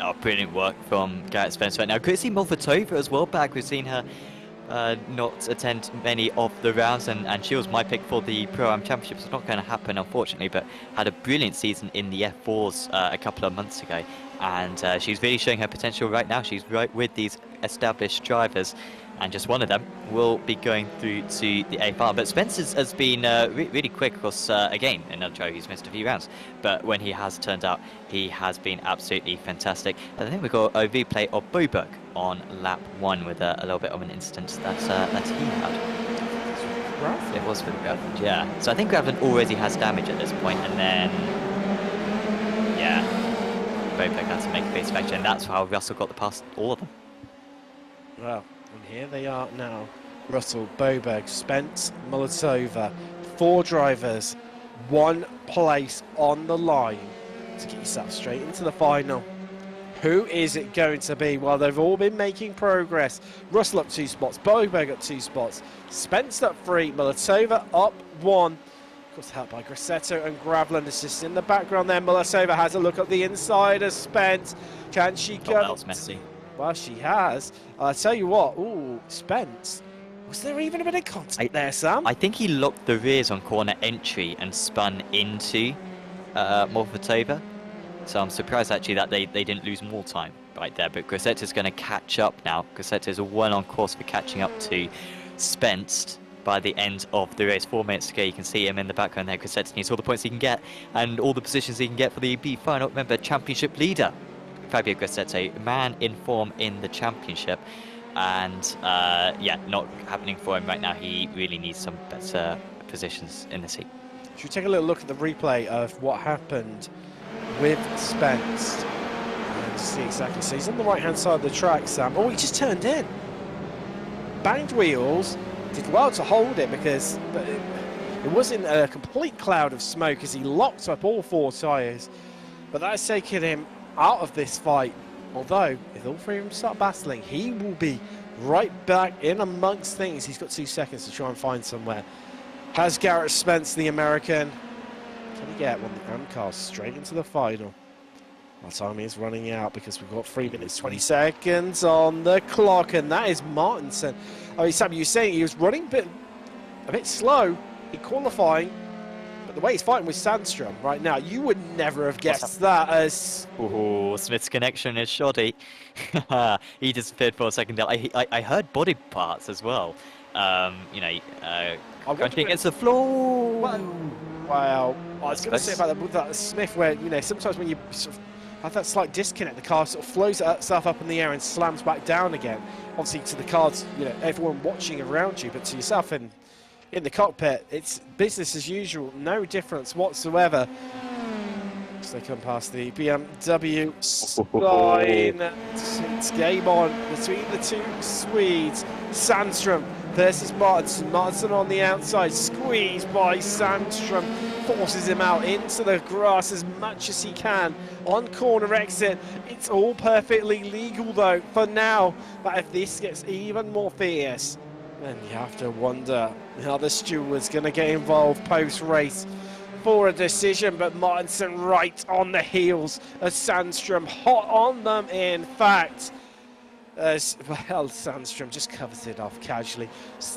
S2: Oh, brilliant work from Garrett Spence right now. Could see Molotova as well back. We've seen her not attend many of the rounds, and she was my pick for the Pro-Am Championship. It's not going to happen, unfortunately, but had a brilliant season in the F4s a couple of months ago, and she's really showing her potential right now. She's right with these established drivers, and just one of them will be going through to the A final. But Spence has been really quick, of course, again, another driver who's missed a few rounds, but when he has turned out, he has been absolutely fantastic. And I think we've got a replay of Boberg on lap 1 with a little bit of an incident that he had. It was for the Gravland, yeah. So I think Gravland already has damage at this point, and then, yeah, Boberg had to make a base factor, and that's how Russell got the past all of them.
S1: Well, and here they are now. Russell, Boberg, Spence, Molotova. 4 drivers, 1 place on the line to get yourself straight into the final. Who is it going to be? Well, they've all been making progress. Russell up 2 spots, Boberg up 2 spots, Spence up 3, Molotova up 1. Of course, helped by Grassetto and Gravland assist in the background there. Molotova has a look at the inside of Spence. Can she go?
S2: That was messy.
S1: Well, she has. I'll tell you what. Ooh, Spence. Was there even a bit of contact there, Sam?
S2: I think he locked the rears on corner entry and spun into Molotova. So I'm surprised actually that they didn't lose more time right there. But Grassetto's going to catch up now. Grassetto's well on course for catching up to Spence by the end of the race. 4 minutes to go. You can see him in the background there. Grassetto needs all the points he can get and all the positions he can get for the B final. Remember, championship leader Fabio Grassetto, man in form in the championship. And yeah, not happening for him right now. He really needs some better positions in this heat.
S1: Should we take a little look at the replay of what happened with Spence and see exactly? So he's on the right hand side of the track, Sam. Oh, he just turned in, banged wheels, did well to hold it because it wasn't a complete cloud of smoke as he locked up all 4 tyres, but that's taken him out of this fight. Although if all 3 of them start battling, he will be right back in amongst things. He's got 2 seconds to try and find somewhere. Has Garrett Spence, the American, can he get one of the AM cars straight into the final? Our time is running out because we've got 3 minutes 20 seconds on the clock, and that is Martinson. I mean, Sam, you were saying he was running a bit slow in qualifying, but the way he's fighting with Sandstrom right now, you would never have guessed that as...
S2: Oh, Smith's connection is shoddy. He disappeared for a second there. I heard body parts as well. You know, crunching against the floor.
S1: Wow. I was going to say about that Smith, where, you know, sometimes when you sort of have that slight disconnect, the car sort of flows itself up in the air and slams back down again. Obviously, to the cars, you know, everyone watching around you, but to yourself in the cockpit, it's business as usual, no difference whatsoever. As they come past the BMW line, it's game on between the 2 Swedes. Sandstrom versus Martinson. Martinson on the outside, squeezed by Sandstrom, forces him out into the grass as much as he can on corner exit. It's all perfectly legal though for now, but if this gets even more fierce, then you have to wonder how the steward's going to get involved post-race for a decision. But Martinson right on the heels of Sandstrom, hot on them in fact. As well, Sandstrom just covers it off casually,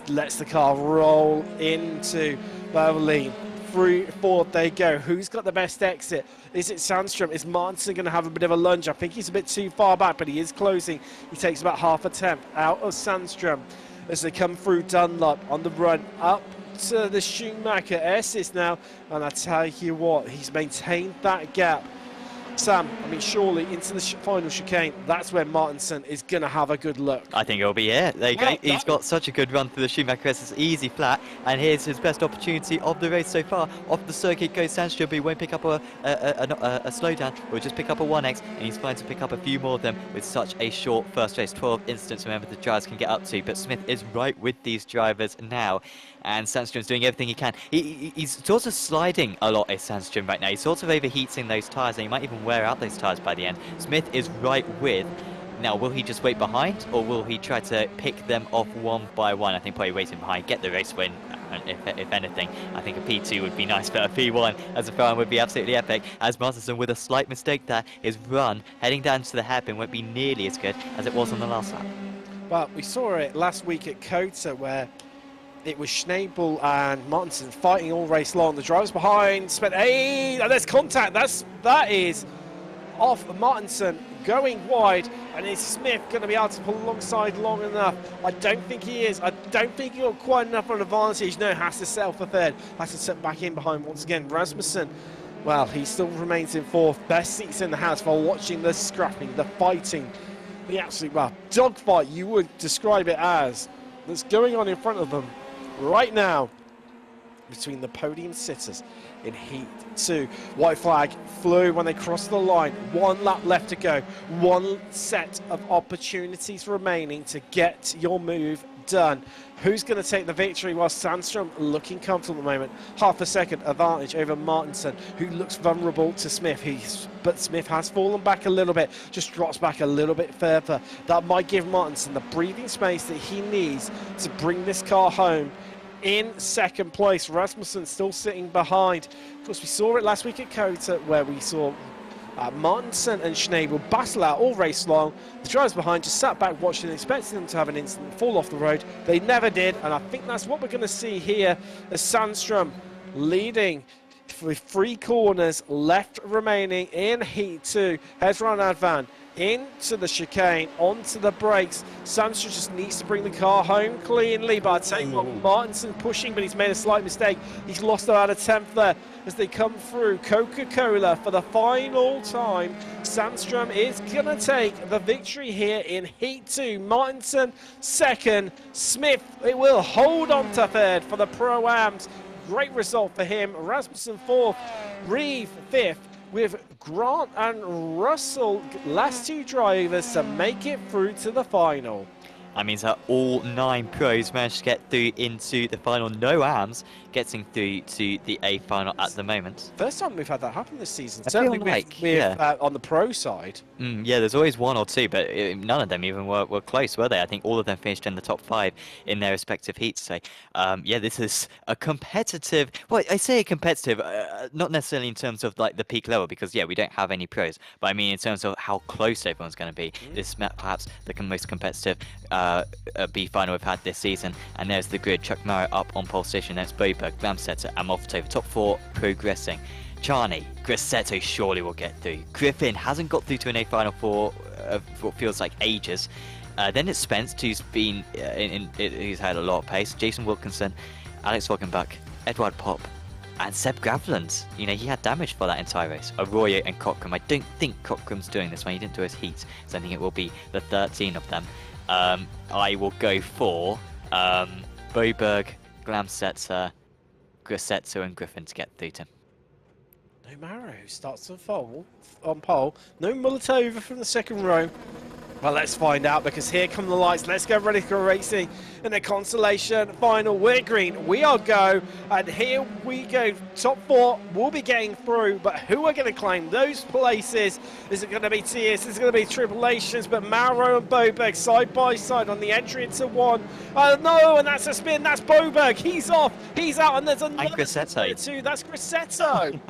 S1: lets the car roll into Berlin. Forward they go. Who's got the best exit? Is it Sandstrom? Is Martinson going to have a bit of a lunge? I think he's a bit too far back, but he is closing. He takes about half a temp out of Sandstrom as they come through Dunlop on the run up to the Schumacher S's now. And I tell you what, he's maintained that gap Sam, I mean, surely into the final chicane, that's where Martinson is going to have a good look.
S2: I think it'll be here. There you go.
S1: Well
S2: He's got such a good run through the Schumacher crest. It's easy flat, and here's his best opportunity of the race so far. Off the circuit goes Sandstrom, but he won't pick up a slowdown. He'll just pick up a 1x, and he's fine to pick up a few more of them with such a short first race. 12 instants, remember, the drivers can get up to, but Smith is right with these drivers now. And Sandstrom's doing everything he can. He's sort of sliding a lot, is Sandstrom right now. He's sort of overheating those tyres, and he might even wear out those tyres by the end. Smith is right with. Now, will he just wait behind, or will he try to pick them off one by one? I think probably waiting behind, get the race win. And if anything, I think a P2 would be nice, but a P1 as a fan would be absolutely epic. As Martinson, with a slight mistake there, his run heading down to the hairpin won't be nearly as good as it was on the last lap.
S1: But we saw it last week at Kota, where it was Schnabel and Martinson fighting all race long. The drivers behind spent, hey, there's contact. That is off Martinson going wide, and is Smith going to be able to pull alongside long enough? I don't think he is. I don't think he got quite enough of an advantage. No, has to settle for third. Has to set back in behind once again. Rasmussen, well, he still remains in fourth. Best seats in the house for watching the scrapping, the fighting, the absolute, well, dogfight you would describe it as, that's going on in front of them right now between the podium sitters in Heat 2. White flag flew when they crossed the line. 1 lap left to go. 1 set of opportunities remaining to get your move done. Who's going to take the victory? Well, Sandstrom looking comfortable at the moment. Half a second advantage over Martinson, who looks vulnerable to Smith. But Smith has fallen back a little bit, just drops back a little bit further. That might give Martinson the breathing space that he needs to bring this car home in second place. Rasmussen still sitting behind. Of course, we saw it last week at Kota, where we saw Martinson and Schnabel battle out all race long. The drivers behind just sat back watching, expecting them to have an instant fall off the road. They never did, and I think that's what we're going to see here as Sandstrom leading with 3 corners left remaining in Heat 2. Here's Ron Advan into the chicane, onto the brakes. Sandstrom just needs to bring the car home cleanly, but I tell you what, Martinson pushing, but he's made a slight mistake. He's lost about a 10th there as they come through. Coca-Cola for the final time. Sandstrom is going to take the victory here in Heat 2. Martinson second. Smith, it will hold on to third for the Pro-Ams. Great result for him. Rasmussen fourth. Reeve fifth, with Grant and Russell, last 2 drivers to make it through to the final.
S2: That means that all 9 pros managed to get through into the final. No AMs getting through to the A final at the moment.
S1: First time we've had that happen this season.
S2: I
S1: Certainly
S2: feel like,
S1: on the pro side.
S2: Yeah, there's always 1 or 2, but none of them even were close, were they? I think all of them finished in the top 5 in their respective heats. So, yeah, this is a competitive. Well, I say competitive, not necessarily in terms of like the peak level, because yeah, we don't have any pros. But I mean in terms of how close everyone's going to be. This is perhaps the most competitive B final we've had this season. And there's the grid. Chuck Marrow up on pole position. That's Boberg, Glamsetter, and Molfetova. Top 4 progressing. Charney, Grassetto surely will get through. Griffin hasn't got through to an A final for what feels like ages. Then it's Spence, who's been he's had a lot of pace. Jason Wilkinson, Alex Wagenbach, Edward Pop, and Seb Gravland. You know, he had damage for that entire race. Arroyo and Cockram. I don't think Cockram's doing this one. He didn't do his heat, so I think it will be the 13 of them. I will go for Boberg, Glamsetter, Grassetto, and Griffin to get through to him.
S1: No Marrow starts on pole. No Molotova from the second row. Well, let's find out, because here come the lights. Let's get ready for racing in the consolation final. We're green, we are go, and here we go. Top 4 will be getting through, but who are going to claim those places? Is it going to be TS? Is it going to be Tribulations? But Marrow and Boberg side by side on the entry into 1. No, and that's a spin. That's Boberg. He's off. He's out, and there's another
S2: Grassetto
S1: too. That's Grassetto.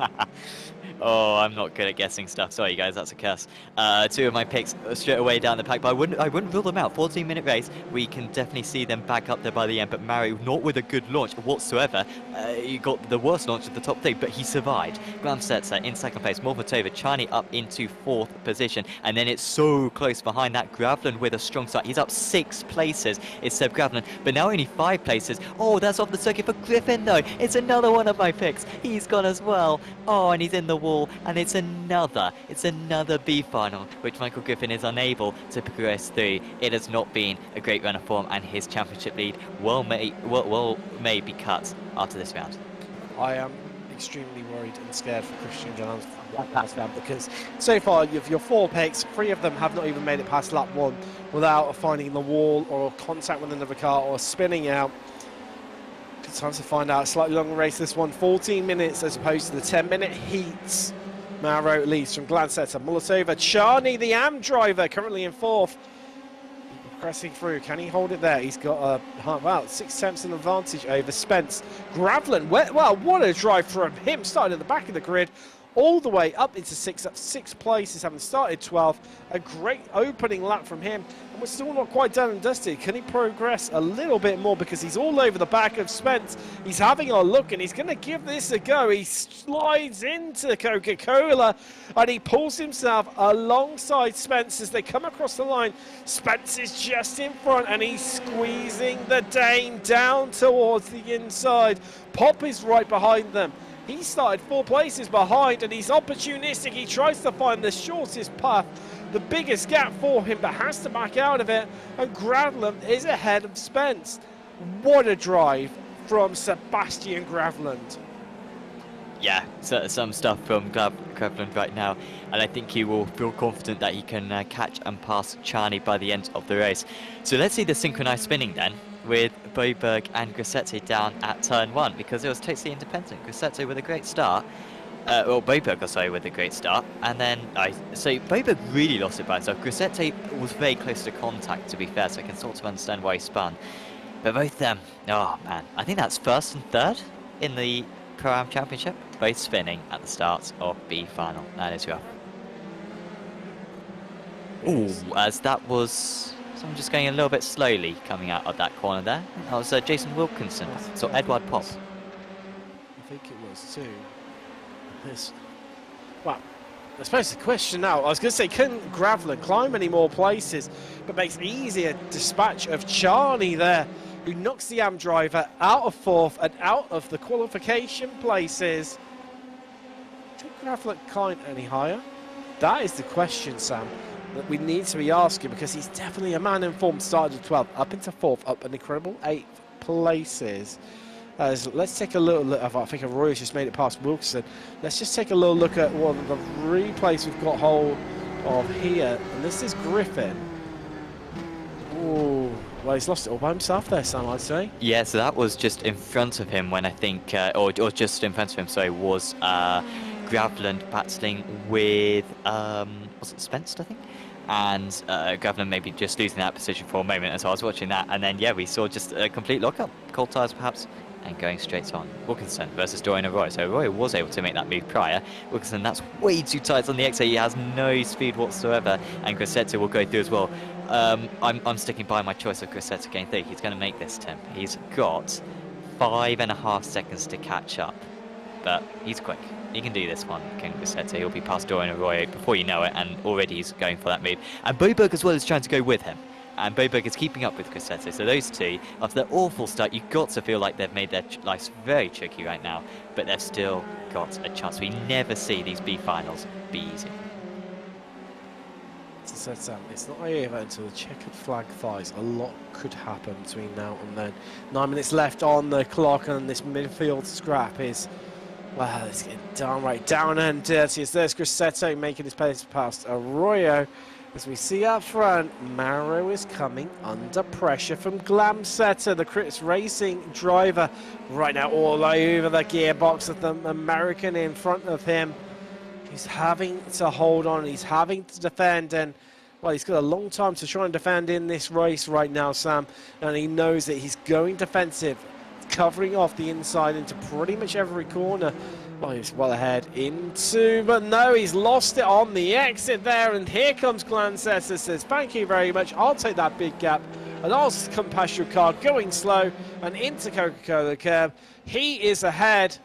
S2: Oh, I'm not good at guessing stuff. Sorry, guys, that's a curse. 2 of my picks straight away down the pack, but I wouldn't rule them out. 14-minute race, we can definitely see them back up there by the end. But Marrow, not with a good launch whatsoever. He got the worst launch of the top 3, but he survived. Glamsetter in second place. Molfetova, Charney up into 4th position, and then it's so close behind that. Gravland with a strong start. He's up 6 places. It's Seb Gravland, but now only 5 places. Oh, that's off the circuit for Griffin, though. It's another one of my picks. He's gone as well. Oh, and he's in the wall. wall, and it's another B final, which Michael Griffin is unable to progress through. It has not been a great run of form, and his championship lead may be cut after this round.
S1: I am extremely worried and scared for Christian Jones because so far of your 4 picks, 3 of them have not even made it past lap 1 without finding the wall or contact with another car or spinning out. Good time to find out. Slightly longer race this one, 14 minutes as opposed to the 10-minute heats. Mauro leads from Gladsetter, Molotova, Charney, the AM driver, currently in 4th. Pressing through, can he hold it there? He's got about 6 tenths an advantage over Spence. Gravlin, well, what a drive from him, started at the back of the grid, all the way up into 6 places, having started 12th. A great opening lap from him, and we're still not quite done and dusted. Can he progress a little bit more, because he's all over the back of Spence. He's having a look, and he's going to give this a go. He slides into Coca-Cola, and he pulls himself alongside Spence as they come across the line. Spence is just in front, and he's squeezing the Dane down towards the inside. Pop is right behind them. He started 4 places behind, and he's opportunistic. He tries to find the shortest path, the biggest gap for him, but has to back out of it. And Gravland is ahead of Spence. What a drive from Sebastian Gravland.
S2: Yeah, so some stuff from Gravland right now, and I think he will feel confident that he can catch and pass Charney by the end of the race. So let's see the synchronized spinning then, with Boberg and Grossetti down at turn 1, because it was totally independent. Grossetti with a great start. Well, Boberg also with a great start, and then so Boberg really lost it by himself. Grossetti was very close to contact, to be fair, so I can sort of understand why he spun. But both of them, oh man, I think that's 1st and 3rd in the Pro-Am Championship, both spinning at the start of B final. That is rough. Ooh, as that was someone just going a little bit slowly coming out of that corner there. That was Jason Wilkinson, so Edward Pop.
S1: I think it was too. Well, I suppose the question now, I was going to say, couldn't Gravland climb any more places, but makes easier dispatch of Charney there, who knocks the AM driver out of 4th and out of the qualification places. Did Gravland climb any higher? That is the question, Sam, that we need to be asking, because he's definitely a man in form. Started at 12th, up into 4th, up an incredible 8 places. Let's take a little look. I think Roy's just made it past Wilson. Let's just take a little look at one of the replays we've got hold of here. And this is Griffin. Oh, well, he's lost it all by himself there, Sam, I'd say.
S2: Yeah, so that was just in front of him when I think, or just in front of him, sorry, was Gravland battling with, was it Spence, I think? And Gravland maybe just losing that position for a moment as I was watching that. And then, yeah, we saw just a complete lockup. Cold tires, perhaps, and going straight on. Wilkinson versus Dorian Arroyo. So Arroyo was able to make that move prior. Wilkinson, that's way too tight on the exit. He has no speed whatsoever. And Grossetti will go through as well. I'm sticking by my choice of Grossetti going through. He's going to make this, Tim. He's got 5.5 seconds to catch up. But he's quick. He can do this one, Ken Grossetti. He'll be past Dorian Arroyo before you know it, and already he's going for that move. And Boberg as well is trying to go with him. And Boberg is keeping up with Grossetti. So those two, after their awful start, you've got to feel like they've made their lives very tricky right now. But they've still got a chance. We never see these B finals be easy.
S1: As I said, Sam, it's not over until the checkered flag flies. A lot could happen between now and then. 9 minutes left on the clock, and this midfield scrap is, well, it's getting downright down and dirty. As there's Grossetti making his pace past Arroyo. As we see up front, Mauro is coming under pressure from Glamsetter, the Crits Racing driver. Right now all over the gearbox of the American in front of him. He's having to hold on, he's having to defend, and well, he's got a long time to try and defend in this race right now, Sam. And he knows that he's going defensive, covering off the inside into pretty much every corner. Oh, he's well ahead into, but no, he's lost it on the exit there, and here comes Glancetter, says, thank you very much, I'll take that big gap, and I'll come past your car, going slow, and into Coca-Cola curb. He is ahead.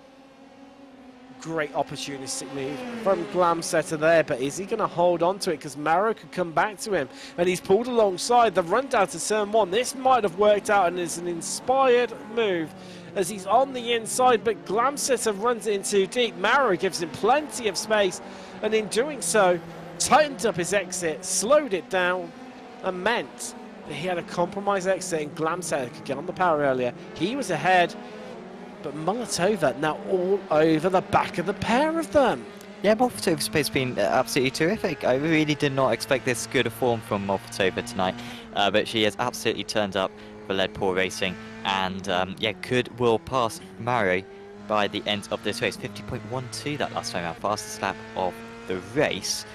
S1: Great opportunistic move from Glamsetter there, but is he going to hold on to it? Because Mauro could come back to him, and he's pulled alongside the run down to turn 1. This might have worked out and is an inspired move as he's on the inside, but Glamsetter runs in too deep. Mara gives him plenty of space, and in doing so, tightened up his exit, slowed it down, and meant that he had a compromised exit, and Glamsetter could get on the power earlier. He was ahead, but Molotova now all over the back of the pair of them.
S2: Yeah, Molfatova's pace has been absolutely terrific. I really did not expect this good a form from Molfatova tonight, but she has absolutely turned up for Lead Poor Racing, and yeah, will pass Maro by the end of this race. 50.12 that last time out, fastest lap of the race.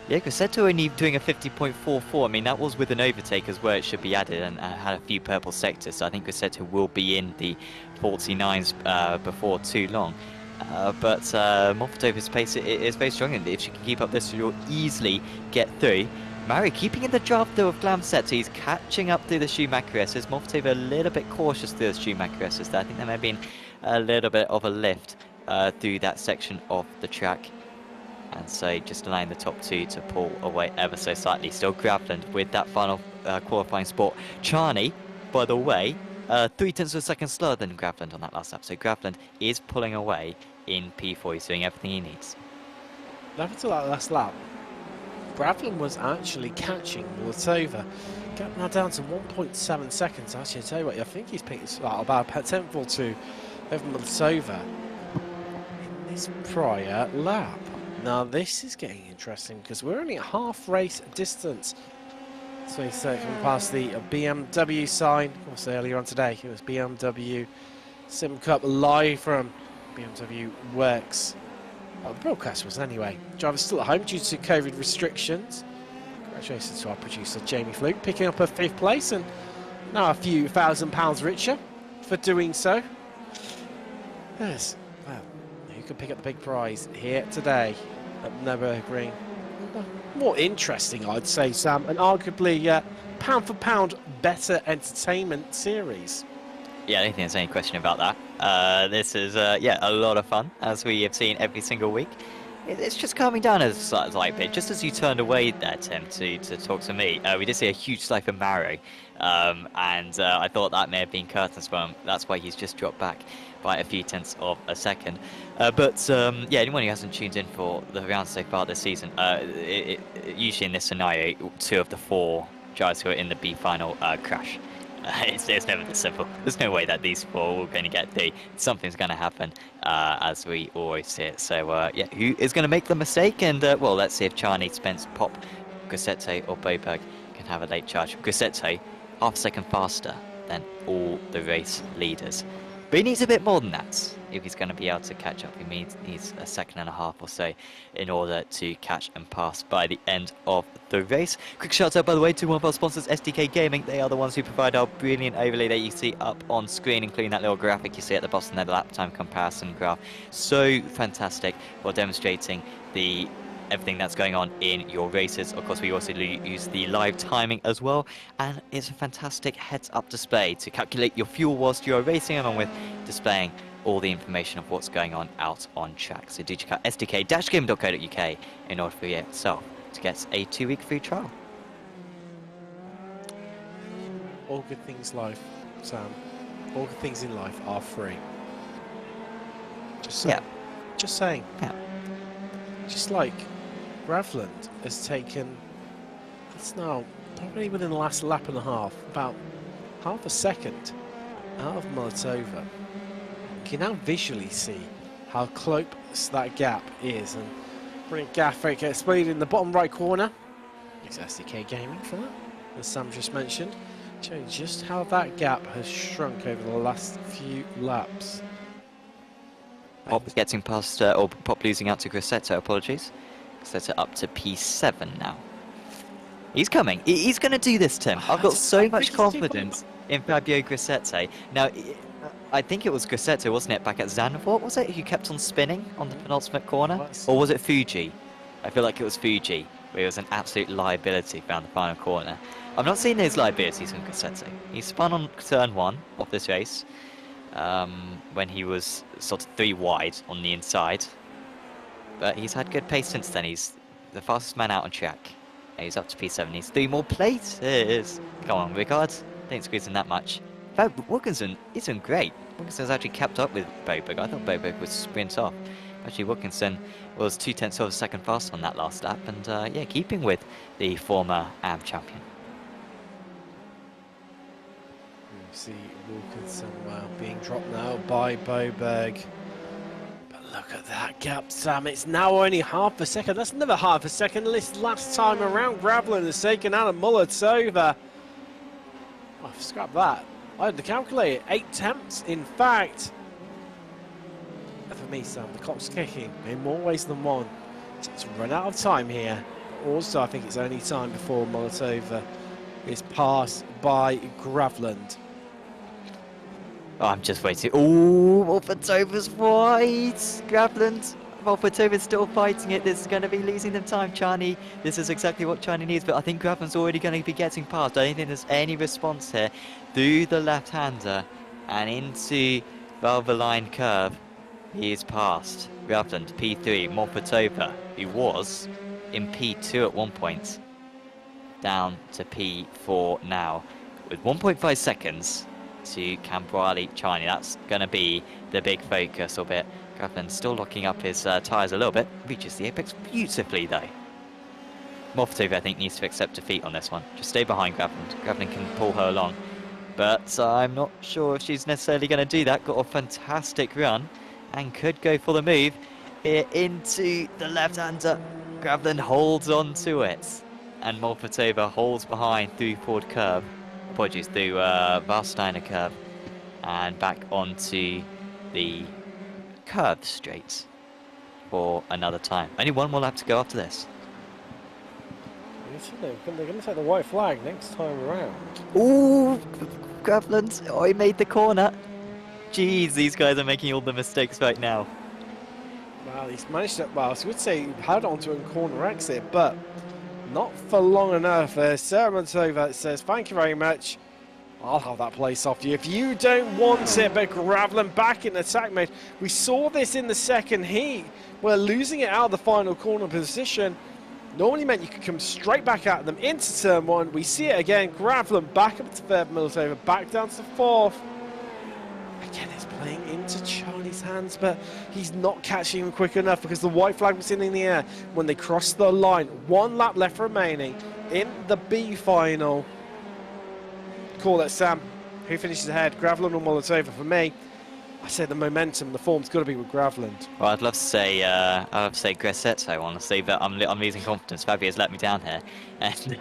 S2: Yeah, Grosseto only doing a 50.44. I mean, that was with an overtake as well, it should be added, and had a few purple sectors, so I think Grosseto will be in the 49s before too long. But Molfatova's pace is very strong, and if she can keep up this, she'll easily get through. Maro keeping in the draft though of Glamset, he's catching up through the Schumacheresses. Molfatova a little bit cautious through the Schumacheresses there. I think there may have been a little bit of a lift through that section of the track. And so just allowing the top two to pull away ever so slightly. Still Gravland with that final qualifying spot. Charney, by the way, 0.3 of a second slower than Gravland on that last lap. So Gravland is pulling away in P4. He's doing everything he needs.
S1: Up until that last lap, Gravland was actually catching Molotova. Got now down to 1.7 seconds. Actually, I tell you what, I think he's picked about a tenth or two over Molotova in this prior lap. Now this is getting interesting because we're only at half race distance. So he's coming past the BMW sign. Of course, earlier on today it was BMW Sim Cup live from BMW Works. Well, the broadcast was anyway. Driver's still at home due to COVID restrictions. Congratulations to our producer Jamie Fluke, picking up a 5th place and now a few £1,000 richer for doing so. Yes, well, who can pick up the big prize here today at Nurburgring? More interesting, I'd say, Sam, and arguably pound for pound better entertainment series.
S2: Yeah, I don't think there's any question about that. This is, yeah, a lot of fun, as we have seen every single week. It's just calming down a slight bit. Just as you turned away there, Tim, to talk to me, we did see a huge slide for Maro, and I thought that may have been curtains for him. That's why he's just dropped back by a few tenths of a second. But yeah, anyone who hasn't tuned in for the rounds so far this season, usually in this scenario, 2 of the 4 drivers who are in the B final crash. It's never this simple. There's no way that these 4 are going to get through. Something's going to happen, as we always see it. So yeah, who is going to make the mistake? And well, let's see if Charney, Spence, Pop, Grosseto or Boberg can have a late charge. Grosseto, half a second faster than all the race leaders. But he needs a bit more than that if he's going to be able to catch up. He needs a second and a half or so in order to catch and pass by the end of the race. Quick shout out, by the way, to one of our sponsors, SDK Gaming. They are the ones who provide our brilliant overlay that you see up on screen, including that little graphic you see at the bottom there, the lap time comparison graph. So fantastic for demonstrating everything that's going on in your races. Of course, we also use the live timing as well, and it's a fantastic heads-up display to calculate your fuel whilst you are racing, along with displaying all the information of what's going on out on track. So do check out sdk-game.co.uk in order for yourself to get a 2-week free trial.
S1: All good things life, Sam. All good things in life are free. Just saying.
S2: Yeah.
S1: Just saying.
S2: Yeah.
S1: Just like Gravland has taken, it's now probably within the last lap and a half, about half a second out of Molotova. You can now visually see how close that gap is, and brilliant graphic displayed in the bottom right corner. It's SDK Gaming for that, as Sam just mentioned, showing just how that gap has shrunk over the last few laps.
S2: Pop getting past, or Pop losing out to Grosseto, apologies. Grosseto up to P7 now. He's coming. He's going to do this, Tim. I've got so much confidence in Fabio Grosseto. Now, I think it was Grosseto, wasn't it, back at Zandvoort, was it, who kept on spinning on the penultimate corner? Or was it Fuji? I feel like it was Fuji, where it was an absolute liability around the final corner. I've not seen those liabilities from Grosseto. He spun on turn 1 of this race, when he was sort of 3 wide on the inside. But he's had good pace since then. He's the fastest man out on track. He's up to P7. He's 3 more places. Come on, Rickard. Don't squeeze in that much. In fact, Wilkinson is doing great. Wilkinson's actually kept up with Boberg. I thought Boberg would sprint off. Actually, Wilkinson was 0.2 of a second faster on that last lap, and yeah, keeping with the former AM champion.
S1: You see Wilkinson being dropped now by Boberg. But look at that gap, Sam. It's now only half a second. That's another half a second. This last time around, Graveland has taken out a Molotova. Oh, scrap that. I had to calculate it. 8 attempts, in fact. For me, Sam, the clock's kicking in more ways than one. It's run out of time here. Also, I think it's only time before Molotova is passed by Graveland.
S2: Oh, I'm just waiting. Oh, Molfatova's right. Graveland. Molfatova's still fighting it. This is going to be losing them time, Charney. This is exactly what Charney needs, but I think Graveland's already going to be getting past. I don't think there's any response here. Through the left-hander and into the line curve. He is past Graveland, P3, Molfatova, who was in P2 at one point, down to P4 now, with 1.5 seconds to Cambrali Charney. That's going to be the big focus of it. Graveland still locking up his tyres a little bit, reaches the apex beautifully though. Molfatova, I think, needs to accept defeat on this one. Just stay behind Graveland. Graveland can pull her along, but I'm not sure if she's necessarily going to do that. Got a fantastic run and could go for the move here into the left-hander. Graveland holds on to it, and Molfatova holds behind through Ford curve. Apologies, through Valsteiner curve, and back onto the curve straight for another time. Only one more lap to go after this.
S1: They're going to take the white flag next time around.
S2: Ooh, Graveland, oh, he made the corner. Jeez, these guys are making all the mistakes right now.
S1: Well, he's managed to, well, I would say he held on to a corner exit, but not for long enough. Sarah Montova says, thank you very much. I'll have that place off you if you don't want it. But Graveland back in attack mode. We saw this in the second heat. We're losing it out of the final corner position. Normally meant you could come straight back at them into turn one. We see it again. Graveland back up to third, Militova back down to fourth. Again, it's playing into Charlie's hands, but he's not catching him quick enough because the white flag was in the air when they crossed the line. 1 lap left remaining in the B final. Call it, Sam. Who finishes ahead? Graveland or Molotova? For me, I say the momentum, the form's got to be with Graveland.
S2: Well, I'd love to say Grassetto, honestly, but I'm losing confidence. Fabio's let me down here, and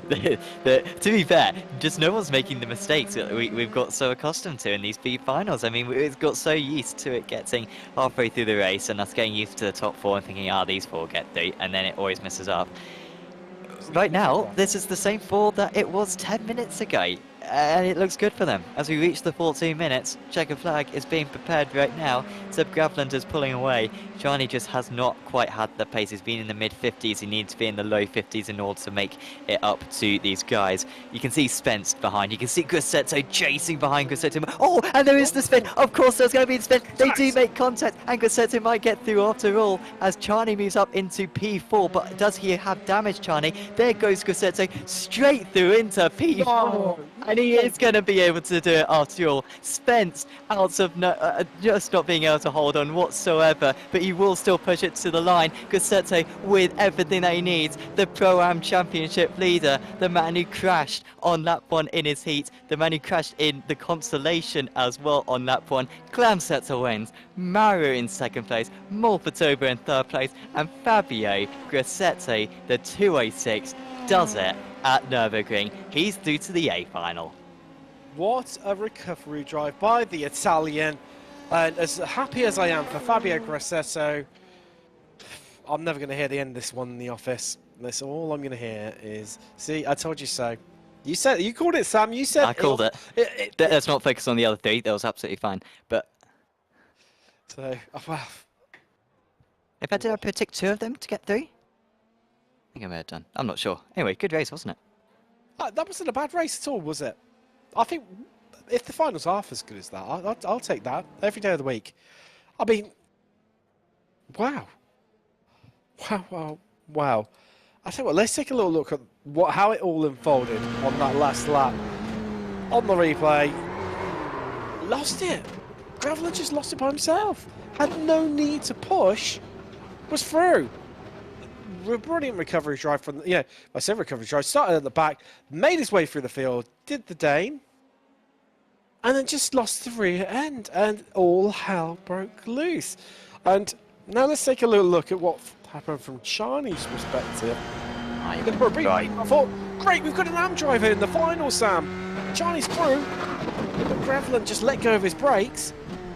S2: to be fair, just no one's making the mistakes that we've got so accustomed to in these B finals. I mean, we've got so used to it getting halfway through the race and us getting used to the top 4 and thinking, these 4 get through, and then it always messes up. Right now, this is the same 4 that it was 10 minutes ago. And it looks good for them. As we reach the 14 minutes, checkered flag is being prepared right now. Seb Graveland is pulling away. Charney just has not quite had the pace. He's been in the mid-50s. He needs to be in the low 50s in order to make it up to these guys. You can see Spence behind. You can see Grassetto chasing behind Grassetto. Oh, and there is the spin. Of course, there's going to be the spin. They do make contact, and Grassetto might get through after all as Charney moves up into P4. But does he have damage, Charney? There goes Grassetto straight through into P4. Oh. And he is going to be able to do it after all. Spence out of just not being able to hold on whatsoever, but he will still push it to the line. Grassetto with everything that he needs. The Pro-Am Championship leader, the man who crashed on lap 1 in his heat, the man who crashed in the Constellation as well on lap 1. Glamsetto wins, Mario in second place, Molfatova in third place, and Fabio Grassetto, the 206, does it at Nurburgring. He's through to the A final.
S1: What a recovery drive by the Italian. And as happy as I am for Fabio Grassetto, I'm never going to hear the end of this one in the office. That's all I'm going to hear is, see, I told you so. You said, you called it, Sam. You said
S2: I called it. Let's not focus on the other 3. That was absolutely fine. But
S1: so, well,
S2: did I predict 2 of them to get 3? I think I may have done. I'm not sure. Anyway, good race, wasn't it?
S1: That wasn't a bad race at all, was it? I think if the finals are half as good as that, I'll take that every day of the week. I mean, wow. Wow. I tell you what, let's take a little look at how it all unfolded on that last lap. On the replay, lost it. Graveler just lost it by himself. Had no need to push. Was through. Brilliant recovery drive from the, I said recovery drive. Started at the back, made his way through the field, did the Dane, and then just lost the rear end, and all hell broke loose. And now let's take a little look at what happened from Charney's perspective.
S2: Right.
S1: I thought, great, we've got an AM driver in the final, Sam. Charney's through, but Graveler just let go of his brakes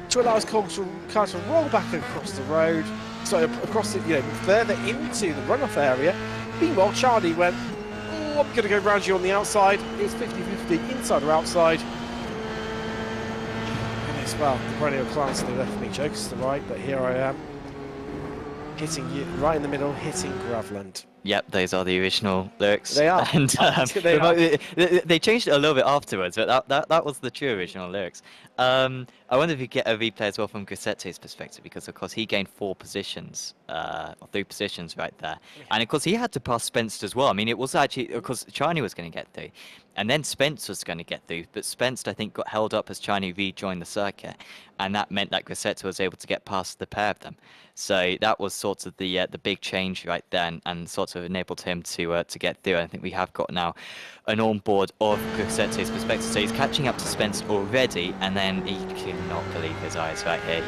S1: to allow his car to roll back across the road, so across the, further into the runoff area. Meanwhile, Charney went, oh, I'm going to go round you on the outside. It was 50-50, inside or outside. And as well, the perennial class to the left of me, Jokers to the right, but here I am, hitting you right in the middle, hitting Graveland.
S2: Yep, those are the original lyrics.
S1: They are.
S2: And
S1: they
S2: changed it a little bit afterwards, but that was the true original lyrics. I wonder if we get a replay as well from Grissette's perspective, because of course he gained 3 positions right there, and of course he had to pass Spence as well. I mean, it was actually, of course, Charney was going to get through, and then Spence was going to get through, but Spence, I think, got held up as Charney rejoined the circuit, and that meant that Grissette was able to get past the pair of them. So that was sort of the big change right then, and sort of enabled him to get through. I think we have got now an onboard of Grissette's perspective. So he's catching up to Spence already, and then he cannot believe his eyes right here.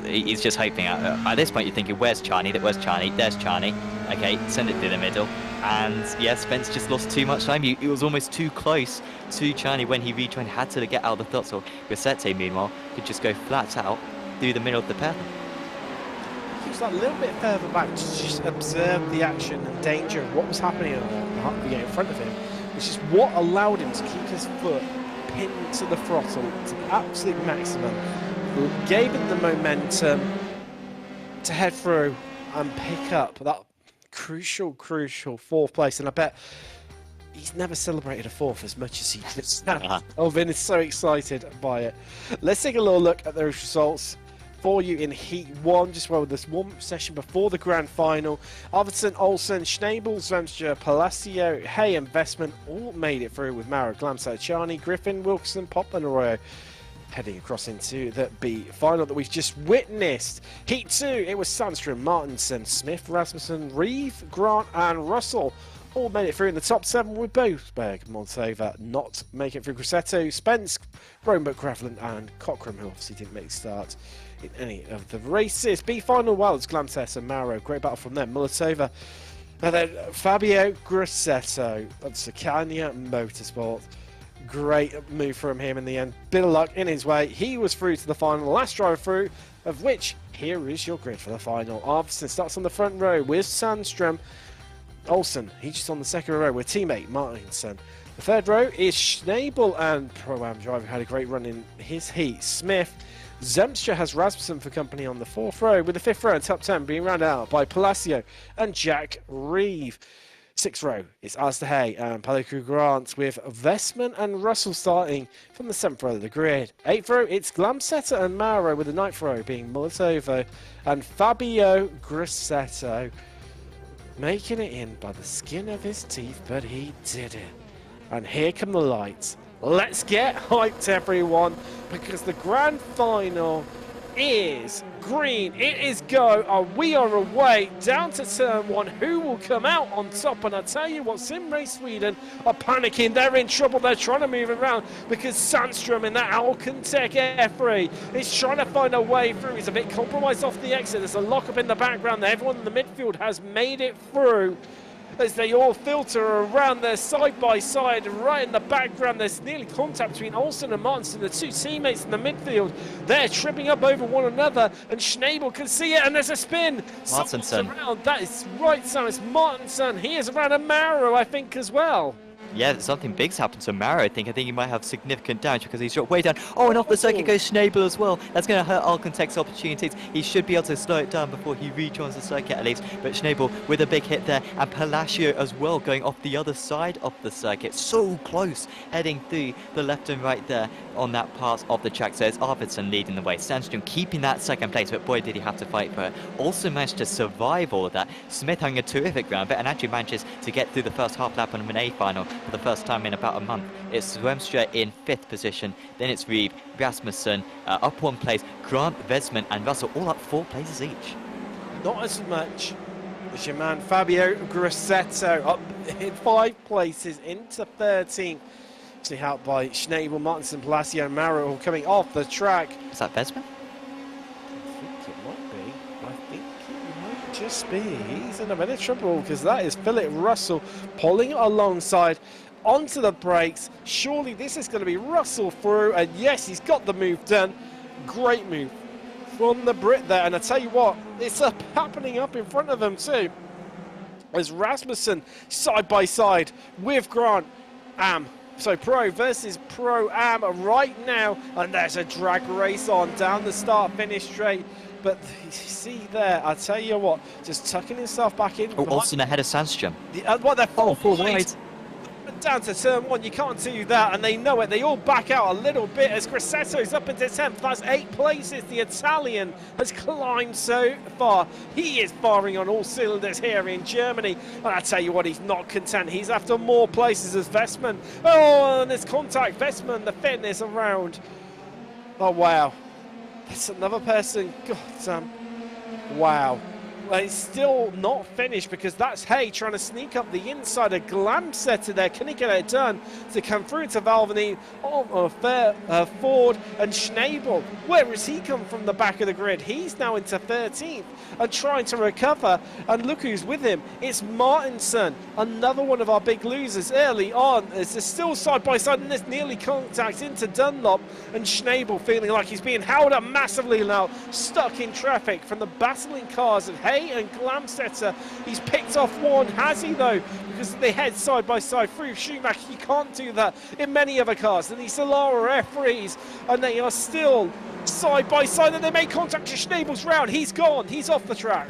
S2: He's just hoping. At this point, you're thinking, where's Charney? Where's Charney? There's Charney. Okay, send it through the middle. And yeah, Spence just lost too much time. He was almost too close to Charney when he rejoined, had to get out of the throttle. Grissette, meanwhile, could just go flat out through the middle of the pair.
S1: He was like a little bit further back to just observe the action and danger of what was happening in front of him, which is what allowed him to keep his foot pinned to the throttle to the absolute maximum, gave him the momentum to head through and pick up that crucial 4th place. And I bet he's never celebrated a 4th as much as he just now. Elvin is so excited by it. Let's take a little look at those results for you in Heat 1, just with this one session before the grand final. Arvidsson, Olsen, Schnabel, Zemstra, Palacio, Hay, Investment all made it through, with Mara, Glamsat, Charney, Griffin, Wilson, Pop and Arroyo heading across into the B final that we've just witnessed. Heat 2, it was Sandstrom, Martinson, Smith, Rasmussen, Reeve, Grant and Russell all made it through in the top 7, with Boasberg, Montova not making it through. Grissette, Spence, Roebuck, Graveland and Cockram, who obviously didn't make the start in any of the races. B final, well, it's Glamtes and Mauro. Great battle from them. Mulatova. And then Fabio Grissette. That's Scania Motorsport. Great move from him in the end. Bit of luck in his way. He was through to the final. Last drive through, of which here is your grid for the final. Arvidsson starts on the front row with Sandstrom. Olsen, he's just on the second row with teammate Martinson. The third row is Schnabel and Pro-Am driver, had a great run in his heat. Smith. Zemstra has Rasmussen for company on the 4th row, with the 5th row and top 10 being rounded out by Palacio and Jack Reeve. 6th row is Alistair Hay and Paliku Grant, with Vestman and Russell starting from the 7th row of the grid. 8th row, it's Glamsetta and Mauro, with the 9th row being Molotova and Fabio Grissette, making it in by the skin of his teeth, but he did it. And here come the lights. Let's get hyped, everyone, because the grand final is green. It is go, and we are away down to turn 1. Who will come out on top? And I tell you what, Sim Race Sweden are panicking. They're in trouble. They're trying to move around because Sandstrom in that Alcantech F3 is trying to find a way through. He's a bit compromised off the exit. There's a lock-up in the background. Everyone in the midfield has made it through, as they all filter around there side by side. Right in the background, there's nearly contact between Olsen and Martinson, the two teammates in the midfield. They're tripping up over one another, and Schnabel can see it, and there's a spin.
S2: Martinson.
S1: Around. That is right, Sam. It's Martinson. He is around Amaro, I think, as well.
S2: Yeah, something big's happened to Maro, I think. I think he might have significant damage because he's dropped way down. Oh, and off the circuit goes Schnabel as well. That's going to hurt Alcantech's opportunities. He should be able to slow it down before he rejoins the circuit at least. But Schnabel with a big hit there. And Palacio as well, going off the other side of the circuit. So close, heading through the left and right there on that part of the track. So it's Arvidsson leading the way. Sandstrom keeping that second place, but boy, did he have to fight for it. Also managed to survive all of that. Smith having a terrific round, but and actually manages to get through the first half lap on an A final for the first time in about a month. It's Zwemstra in 5th position, then it's Reeve, Rasmussen up 1 place, Grant, Vesman and Russell all up 4 places each.
S1: Not as much as your man Fabio Grassetto, up in 5 places into 13th. Actually helped by Schnabel, Martinson, Palacio, and Maro all coming off the track.
S2: Is that Vesman?
S1: Just be. He's in a bit of trouble because that is Philip Russell pulling alongside onto the brakes. Surely this is going to be Russell through, and yes, he's got the move done. Great move from the Brit there, and I tell you what, it's happening up in front of them too, as Rasmussen side by side with Grant Am. So Pro versus Pro Am right now, and there's a drag race on down the start-finish straight. But you see there, I tell you what, just tucking himself back in.
S2: Oh, Olsen ahead of Sandstrom.
S1: They're
S2: full wide.
S1: Down to turn 1, you can't do that, and they know it. They all back out a little bit as Grassetto's up into 10th. That's 8 places. The Italian has climbed so far. He is firing on all cylinders here in Germany. And I tell you what, he's not content. He's after more places as Vesman. Oh, and there's contact. Vesman, the fitness around. Oh, wow. That's another person. God, wow. Well, it's still not finished because that's Hay trying to sneak up the inside of Glamsetter there. Can he get it done to come through to Valvani, Ford and Schnabel? Where has he come from the back of the grid? He's now into 13th and trying to recover. And look who's with him. It's Martinson, another one of our big losers early on. It's still side by side and there's nearly contact into Dunlop, and Schnabel feeling like he's being held up massively now, stuck in traffic from the battling cars of Hay and Glamsetter. He's picked off one, has he though? Because they head side by side through Schumacher. You can't do that in many other cars. And these Solara F3s, and they are still side by side, and they make contact to Schnabel's round. He's gone, he's off the track.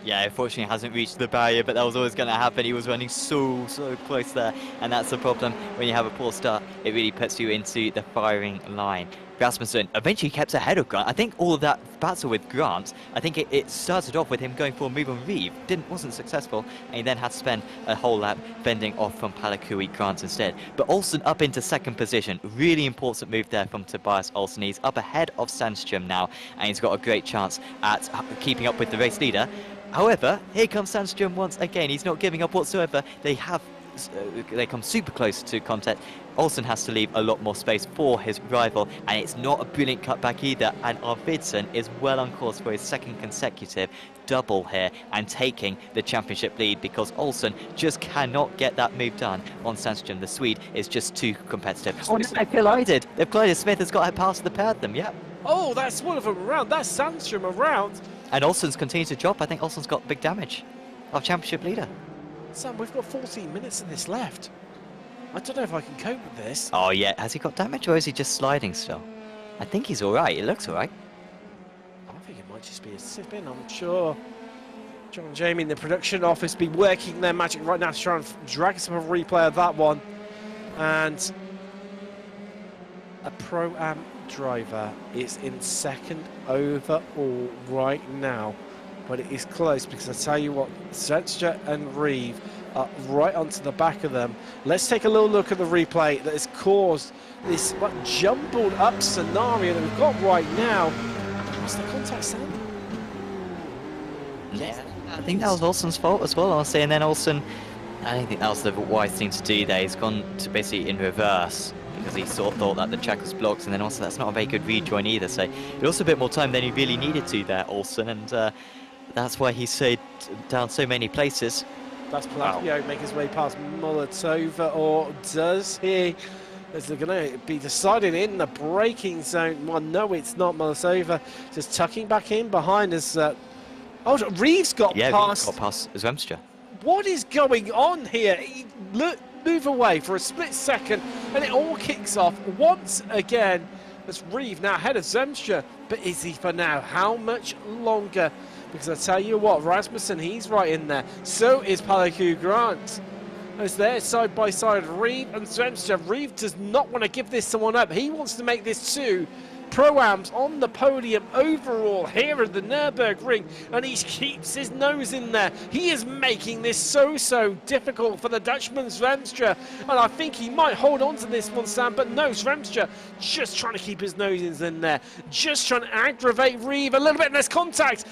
S2: Yeah, unfortunately hasn't reached the barrier, but that was always going to happen. He was running so close there, and that's the problem when you have a poor start. It really puts you into the firing line. Rasmussen eventually kept ahead of Grant. I think all of that battle with Grant, I think it started off with him going for a move on Reeve. Wasn't successful, and he then had to spend a whole lap fending off from Palakui Grant instead. But Olsen up into 2nd position. Really important move there from Tobias Olsen. He's up ahead of Sandstrom now, and he's got a great chance at keeping up with the race leader. However, here comes Sandstrom once again. He's not giving up whatsoever. They come super close to contact. Olsen has to leave a lot more space for his rival, and it's not a brilliant cutback either, and Arvidsson is well on course for his 2nd consecutive double here and taking the championship lead because Olsen just cannot get that move done on Sandstrom. The Swede is just too competitive. Oh, no, they've collided. Smith has got past the pair of them, yeah.
S1: Oh, that's one of them around. That's Sandstrom around.
S2: And Olsen's continued to drop. I think Olsen's got big damage. Our championship leader.
S1: Sam, we've got 14 minutes of this left. I don't know if I can cope with this.
S2: Oh, yeah. Has he got damage or is he just sliding still? I think he's all right. It looks all right.
S1: I think it might just be a sip-in, I'm sure. John and Jamie in the production office be working their magic right now to try and drag us up a replay of that one. And a Pro-Am driver is in 2nd overall right now. But it is close because I tell you what, Setstra and Reeve are right onto the back of them. Let's take a little look at the replay that has caused this jumbled up scenario that we've got right now. What's the contact stand?
S2: Yeah, I think that was Olsen's fault as well, honestly. And then Olsen, I don't think that was the wise thing to do there. He's gone to basically in reverse because he sort of thought that the track was blocked, and then also that's not a very good rejoin either. So it was a bit more time than he really needed to there, Olsen, and that's why he stayed down so many places.
S1: That's Palacio make his way past Molotova, or does he? Is they're going to be decided in the braking zone? Well, no, it's not. Molotova just tucking back in behind us. Oh, Reeves got past.
S2: Yeah, Reeves got past Zwemstra.
S1: What is going on here? Move away for a split second, and it all kicks off once again. As Reeve now ahead of Zwemstra, but is he for now? How much longer? Because I tell you what, Rasmussen, he's right in there. So is Palaku Grant. As they're side by side, Reeve and Zwemstra. Reeve does not want to give this someone up. He wants to make this 2 Pro-Ams on the podium overall here at the Nurburgring, and he keeps his nose in there. He is making this so difficult for the Dutchman Zwemstra, and I think he might hold on to this one, Sam, but no, Zwemstra just trying to keep his nose in there, just trying to aggravate Reeve a little bit, and there's contact,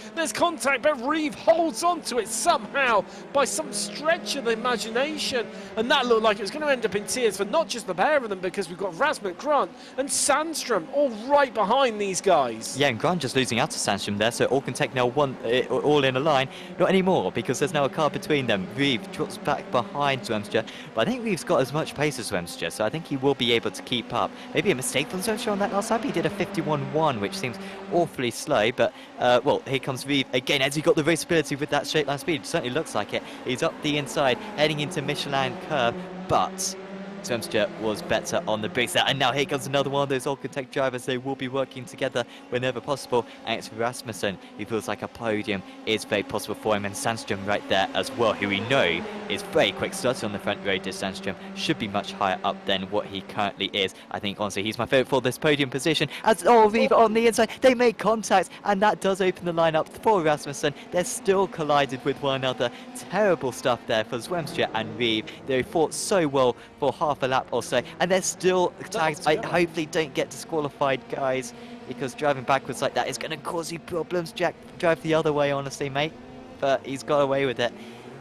S1: but Reeve holds on to it somehow by some stretch of the imagination, and that looked like it was going to end up in tears for not just the pair of them, because we've got Rasmus, Grant and Sandstrom all right behind these guys.
S2: Yeah, and Grant just losing out to Sandstrom there, so Alcantech now all in a line. Not anymore, because there's now a car between them. Reeve drops back behind Zwemstra, but I think Reeve's got as much pace as Zwemstra, so I think he will be able to keep up. Maybe a mistake from Zwemstra on that last lap. He did a 51.1, which seems awfully slow, but well, here comes Reeve again. Has he got the raceability with that straight line speed? It certainly looks like it. He's up the inside, heading into Michelin curve, but Zwemstra was better on the brakes there, and now here comes another one of those Alcantech drivers. They will be working together whenever possible, and it's Rasmussen who feels like a podium is very possible for him, and Sandstrom right there as well, who we know is very quick starting on the front row. Sandstrom should be much higher up than what he currently is. I think honestly he's my favourite for this podium position. As Reeve on the inside, they make contact, and that does open the line up for Rasmussen. They're still collided with one another. Terrible stuff there for Zwemstra and Reeve. They fought so well for half a lap or so, and they're still tagged. I hopefully don't get disqualified, guys, because driving backwards like that is going to cause you problems. Jack, drive the other way, honestly, mate, but he's got away with it,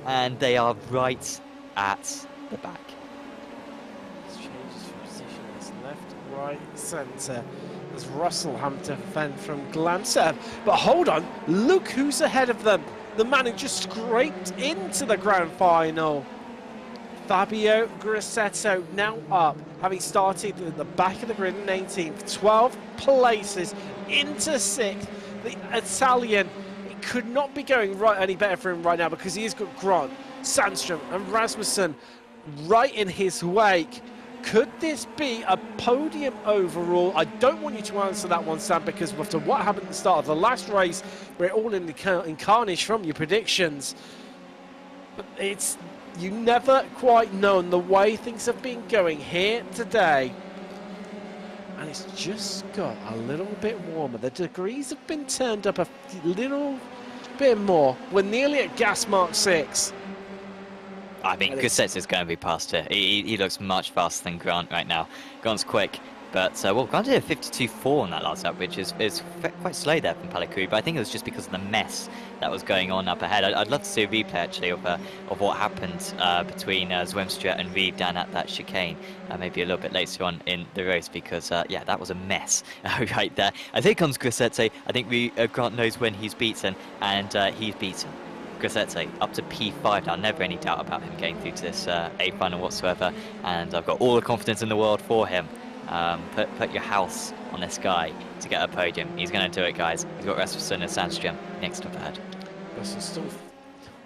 S2: and they are right at the back.
S1: Changes from position, it's left, right, centre, as Russell having to defend from Glamsab, but hold on, look who's ahead of them, the man who just scraped into the grand final. Fabio Grassetto now up, having started at the back of the grid in 18th, 12 places into 6th. The Italian, it could not be going right any better for him right now, because he has got Grant, Sandstrom and Rasmussen right in his wake. Could this be a podium overall? I don't want you to answer that one, Sam, because after what happened at the start of the last race, we're all in carnage from your predictions. But it's... you never quite known the way things have been going here today. And it's just got a little bit warmer. The degrees have been turned up a little bit more. We're nearly at gas mark 6.
S2: I think Grassetto is going to be past it. He looks much faster than Grant right now. Grant's quick. But, well, Grant did a 52.4 on that last lap, which is quite slow there from Palakuri, but I think it was just because of the mess that was going on up ahead. I'd love to see a replay, actually, of what happened between Zwemstra and Reeve down at that chicane, maybe a little bit later on in the race, because, yeah, that was a mess right there. As here comes Grassetto, I think Grant knows when he's beaten, and he's beaten. Grassetto up to P5 now, never any doubt about him getting through to this A final whatsoever, and I've got all the confidence in the world for him. Put your house on this guy to get a podium. He's going to do it, guys. He's got Rasmussen and Sandstrom next up ahead.
S1: Russell still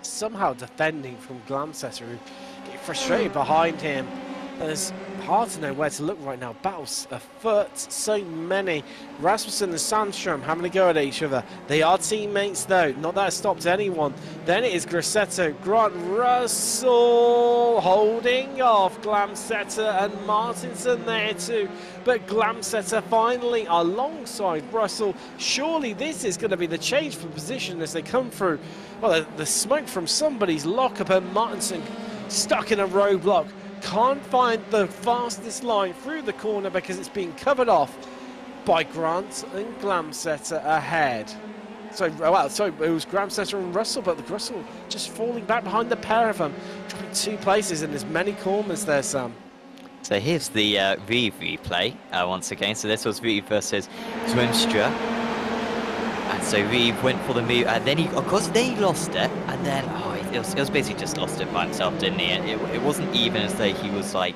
S1: somehow defending from Glamsetter, who get frustrated behind him. It's hard to know where to look right now. Battles afoot, so many. Rasmussen and Sandstrom having a go at each other. They are teammates though, not that it stopped anyone. Then it is Grassetto, Grant, Russell holding off Glamsetter, and Martinson there too. But Glamsetter finally alongside Russell. Surely this is going to be the change for position as they come through. Well, the smoke from somebody's lockup, and Martinson stuck in a roadblock. Can't find the fastest line through the corner because it's being covered off by Grant and Glamsetter ahead. So, well, sorry, it was Glamsetter and Russell, but Russell just falling back behind the pair of them, dropping 2 places in as many corners there, Sam.
S2: So here's the Reeve replay once again. So this was Reeve versus Zwemstra. And so Reeve went for the move, and then he lost it, and then it was basically just lost it by himself, didn't he? It wasn't even as though he was like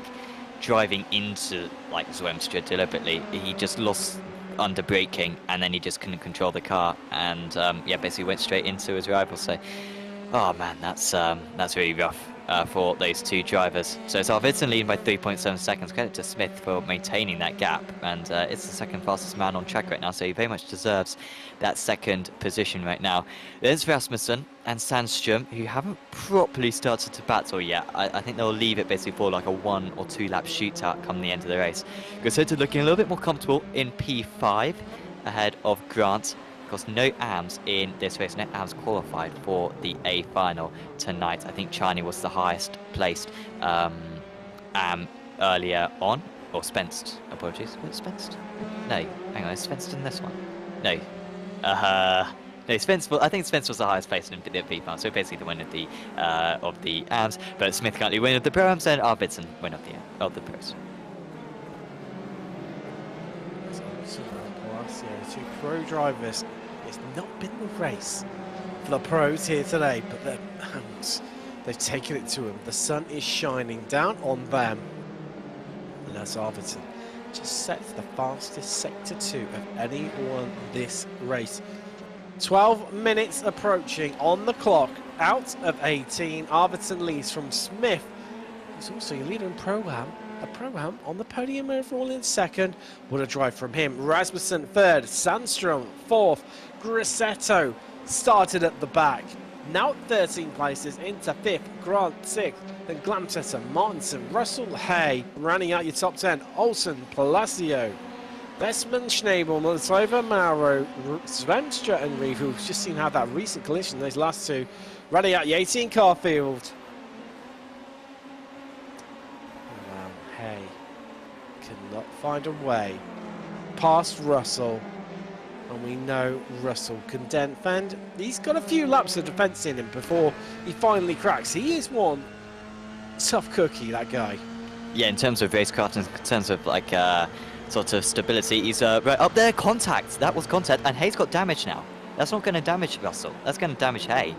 S2: driving into like Zwemstra deliberately. He just lost under braking, and then he just couldn't control the car, and yeah, basically went straight into his rival. So, oh man, that's really rough for those two drivers. So it's Arvidsson leading by 3.7 seconds. Credit to Smith for maintaining that gap, and it's the second fastest man on track right now, so he very much deserves that second position right now. There's Rasmussen and Sandstrom, who haven't properly started to battle yet. I think they'll leave it basically for like a 1 or 2 lap shootout come the end of the race. Grosseto looking a little bit more comfortable in P5 ahead of Grant. Of course, no AMs in this race, no AMs qualified for the A final tonight. I think Chani was the highest placed AM earlier on, or Spenced, apologies. Was it Spenced? No, hang on, is Spenced in this one? No. No, Spence. I think Spence was the highest placed in the P final, so basically the winner of the AMs. But Smith currently winner of the Pro AMs, and Arvidsson winner of the Pros.
S1: Two pro drivers. It's not been the race for the pros here today, but they've taken it to them. The sun is shining down on them. And that's Arvidsson. Just sets the fastest sector 2 of anyone this race. 12 minutes approaching on the clock. Out of 18. Arvidsson leads from Smith, who's also your leader in Pro-Am. A Pro-Am on the podium overall in second. What a drive from him. Rasmussen third, Sandstrom fourth, Grosseto started at the back. Now 13 places into fifth, Grant sixth, then Glamtetter, Martinson, Russell, Hay. Running out your top 10, Olsen, Palacio, Bestman, Schnabel, Molotova, Mauro, Svenstra and Reeve, who've just seen how that recent collision, those last two. Running out your 18, Carfield. Hay cannot find a way past Russell, and we know Russell can defend. He's got a few laps of defence in him before he finally cracks. He is one tough cookie, that guy.
S2: Yeah, in terms of racecraft, in terms of like sort of stability, he's right up there. Contact, that was contact, and Hay's got damage now. That's not going to damage Russell, that's going to damage Hay.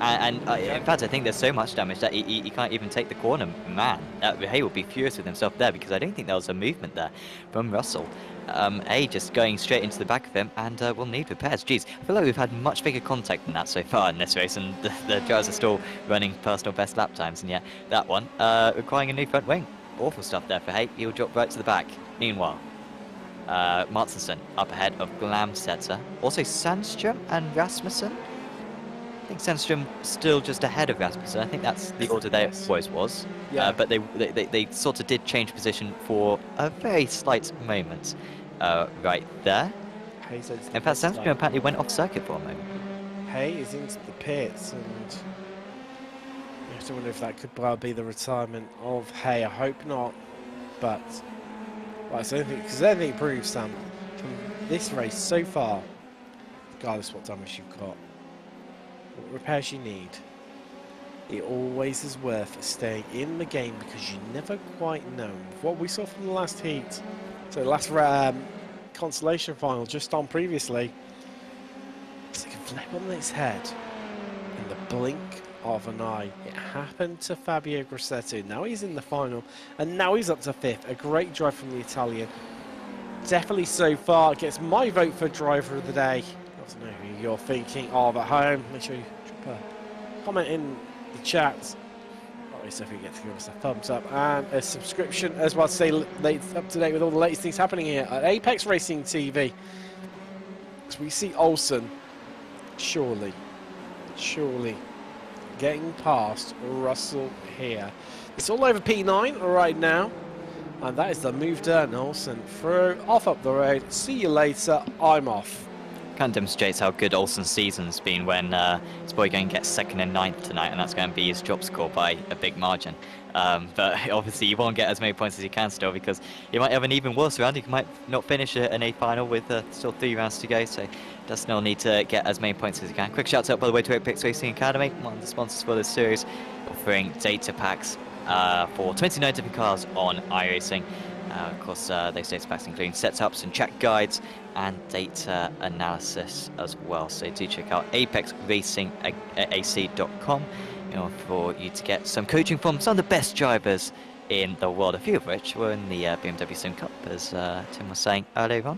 S2: And in fact, I think there's so much damage that he can't even take the corner. Man, Hay will be furious with himself there, because I don't think there was a movement there from Russell. Hay just going straight into the back of him, and will need repairs. Jeez, I feel like we've had much bigger contact than that so far in this race, and the drivers are still running personal best lap times, and yet that one requiring a new front wing. Awful stuff there for Hay. He'll drop right to the back. Meanwhile, Martinson up ahead of Glamsetter. Also Sandstrom and Rasmussen. I think Sandstrom still just ahead of Rasmussen. I think that's the order they always was. Yeah. But they sort of did change position for a very slight moment right there. In fact, Sandstrom apparently went off circuit for a moment.
S1: Hay is into the pits, and I have to wonder if that could well be the retirement of Hay. I hope not, but well, so because anything proves, Sam, from this race so far, regardless what damage you've got, what repairs you need, it always is worth staying in the game, because you never quite know. What we saw from the last heat, so the last consolation final just on previously, it's like a flip on its head in the blink of an eye. It happened to Fabio Grosseto. Now he's in the final, and now he's up to fifth. A great drive from the Italian. Definitely so far gets my vote for driver of the day. I don't know who you're thinking of at home. Make sure you drop a comment in the chat. So if you get to give us a thumbs up and a subscription as well to stay up to date with all the latest things happening here at Apex Racing TV. As we see Olsen surely getting past Russell here. It's all over P9 right now, and that is the move done. Olsen through, off up the road. See you later. I'm off.
S2: Kind of demonstrates how good Olsen's season's been when he's probably going to get second and ninth tonight, and that's going to be his drop score by a big margin. But obviously you won't get as many points as you can still, because you might have an even worse round. You might not finish an A final with still 3 rounds to go, so does still need to get as many points as you can. Quick shout out by the way to Apex Racing Academy, one of the sponsors for this series, offering data packs for 29 different cars on iRacing. Of course, those data packs including setups and track guides and data analysis as well. So do check out apexracingac.com for you to get some coaching from some of the best drivers in the world, a few of which were in the BMW Sim Cup, as Tim was saying earlier on.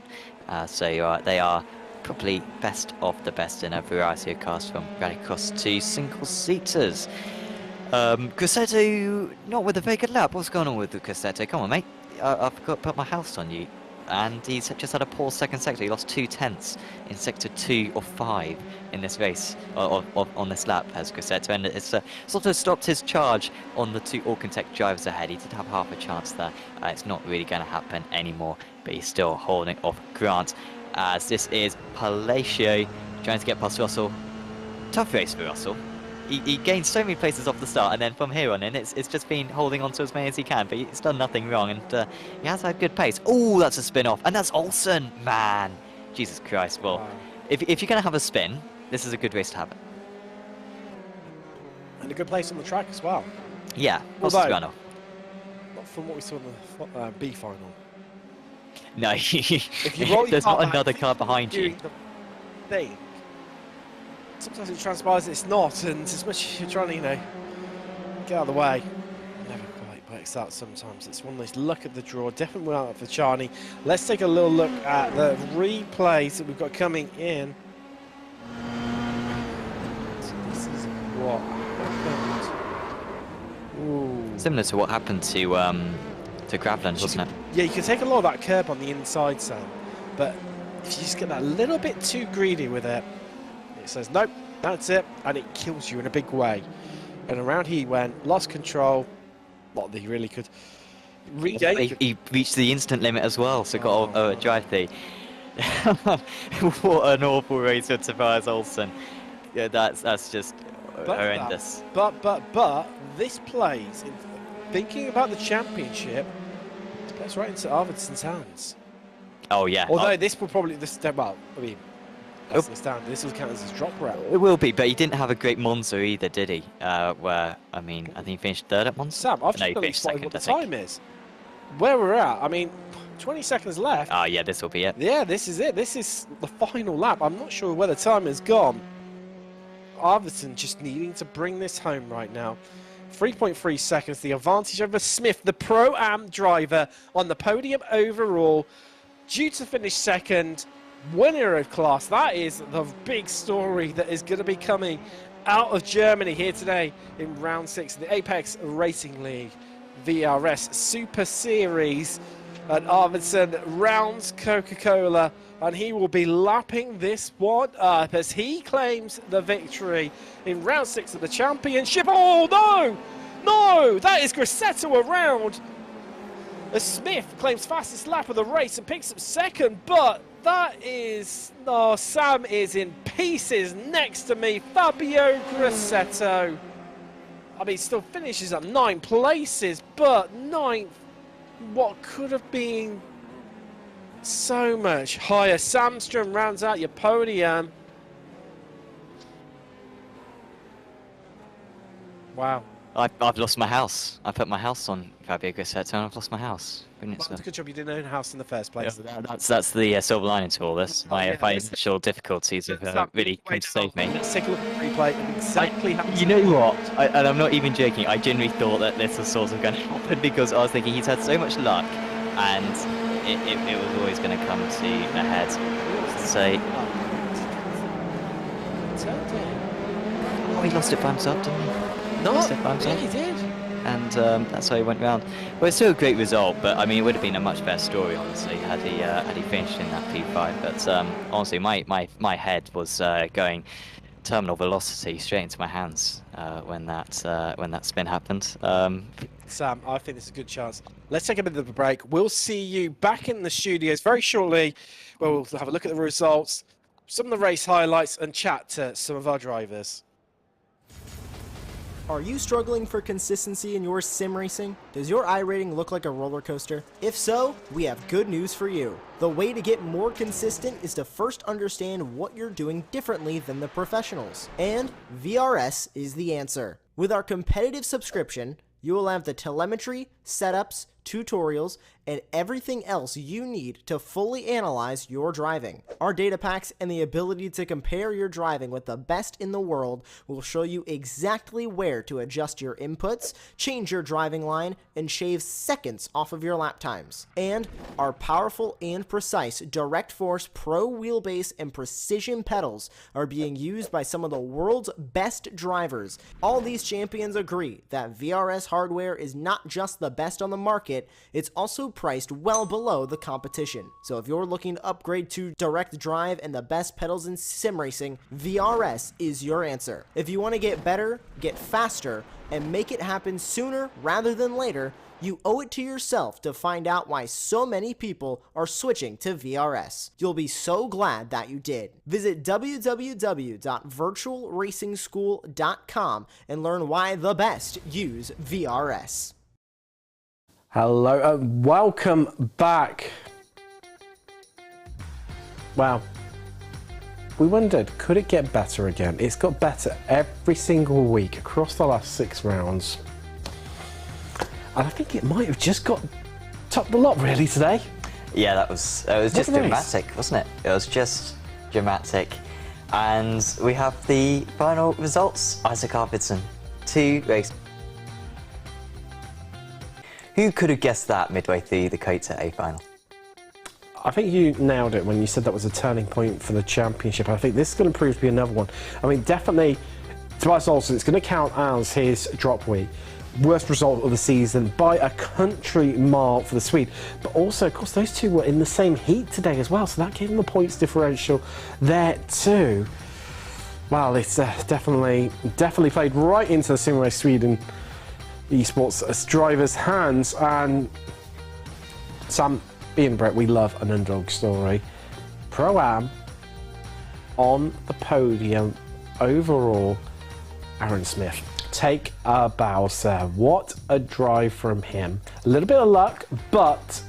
S2: So they are probably best of the best in a variety of cars, from rallycross to single-seaters. Grosseto, not with a very good lap. What's going on with Grosseto? Come on, mate. I've got to put my house on you. And he's just had a poor second sector. He lost 2/10 in sector 2 or 5 in this race, on this lap, as Grosseto. And it's sort of stopped his charge on the 2 Orcantech drivers ahead. He did have half a chance there. It's not really going to happen anymore, but he's still holding off Grant. As this is Palacio trying to get past Russell. Tough race for Russell. He gained so many places off the start, and then from here on in, it's just been holding on to as many as he can, but he's done nothing wrong, and he has had good pace. Oh, that's a spin-off, and that's Olsen! Man, Jesus Christ. Well, wow. If you're going to have a spin, this is a good race to have it.
S1: And a good place on the track as well.
S2: Yeah, what's the run-off?
S1: Not from what we saw in the B final.
S2: No,
S1: if you roll
S2: there's not another car behind you.
S1: Thing. Sometimes it transpires it's not, and as much as you're trying to, get out of the way, it never quite works out sometimes. It's one of those luck of the draw, definitely went out for Charney. Let's take a little look at the replays that we've got coming in. So this is what happened. Ooh.
S2: Similar to what happened to Graveland, wasn't it?
S1: Yeah, you can take a lot of that curb on the inside, Sam, but if you just get that little bit too greedy with it, it says, nope, that's it, and it kills you in a big way. And around he went, lost control, not that he really could regain.
S2: He reached the instant limit as well, so got a drive through. What an awful race for Tobias Olsen. Yeah, that's just horrendous.
S1: But this plays, thinking about the championship, this plays right into Arvidsson's hands.
S2: Oh, yeah.
S1: Although this will probably, this will count as his drop route.
S2: It will be, but he didn't have a great Monza either, did he? Where, I think he finished 3rd at Monza.
S1: Sam, I've just spotted what the time is. Where we're at, 20 seconds left.
S2: Oh, yeah, this will be it.
S1: Yeah, this is it. This is the final lap. I'm not sure where the time has gone. Arvidsson just needing to bring this home right now. 3.3 seconds, the advantage over Smith, the Pro-Am driver on the podium overall, due to finish second. Winner of class. That is the big story that is going to be coming out of Germany here today in round 6 of the Apex Racing League VRS Super Series. And Arvidsson rounds Coca-Cola, and he will be lapping this one up as he claims the victory in round 6 of the championship. Oh no! No! That is Grosseto around as Smith claims fastest lap of the race and picks up second, but that is... Oh, Sam is in pieces next to me. Fabio Grosseto. Still finishes at 9 places, but 9th, what could have been so much higher. Samstrom rounds out your podium. Wow.
S2: I've lost my house. I put my house on Fabio Grosseto and I've lost my house.
S1: Well, it's a good job you didn't own a house in the first place.
S2: Yeah, that's the silver lining to all this. My financial difficulties have really come to save me.
S1: Let's take a look at the replay of exactly how...
S2: You know what? And I'm not even joking. I genuinely thought that this was sort of going to happen because I was thinking he's had so much luck and it was always going to come to a head. So... Oh, he lost it by himself, didn't he?
S1: No, yeah, he did.
S2: And that's how he went round. Well, it's still a great result, but it would have been a much better story, honestly, had he finished in that P5. But honestly, my head was going terminal velocity straight into my hands when that spin happened.
S1: Sam, I think there's a good chance. Let's take a bit of a break. We'll see you back in the studios very shortly, where we'll have a look at the results, some of the race highlights, and chat to some of our drivers.
S3: Are you struggling for consistency in your sim racing? Does your iRating look like a roller coaster? If so, we have good news for you. The way to get more consistent is to first understand what you're doing differently than the professionals. And VRS is the answer. With our competitive subscription, you will have the telemetry, setups, tutorials, and everything else you need to fully analyze your driving. Our data packs and the ability to compare your driving with the best in the world will show you exactly where to adjust your inputs, change your driving line, and shave seconds off of your lap times. And our powerful and precise Direct Force Pro wheelbase and precision pedals are being used by some of the world's best drivers. All these champions agree that VRS hardware is not just the best on the market, it's also priced well below the competition. So if you're looking to upgrade to direct drive and the best pedals in sim racing, VRS is your answer. If you want to get better, get faster, and make it happen sooner rather than later, you owe it to yourself to find out why so many people are switching to VRS. You'll be so glad that you did. Visit www.virtualracingschool.com and learn why the best use VRS.
S1: Hello, welcome back. Wow. We wondered, could it get better again? It's got better every single week across the last 6 rounds. And I think it might have just got topped the lot really today.
S2: Yeah, it was just dramatic, wasn't it? It was just dramatic. And we have the final results. Isaac Arvidsson, 2 races. Who could have guessed that midway through the Kota A final?
S1: I think you nailed it when you said that was a turning point for the championship. I think this is going to prove to be another one. I mean, definitely, Tobias Olsson, it's going to count as his drop week. Worst result of the season by a country mile for the Swede. But also, of course, those two were in the same heat today as well, so that gave them the points differential there too. Wow, it's definitely played right into the Simrace Sweden Esports drivers' hands. And Sam, being Brett, we love an underdog story. Pro-Am on the podium overall, Aaron Smith. Take a bow, sir. What a drive from him. A little bit of luck, but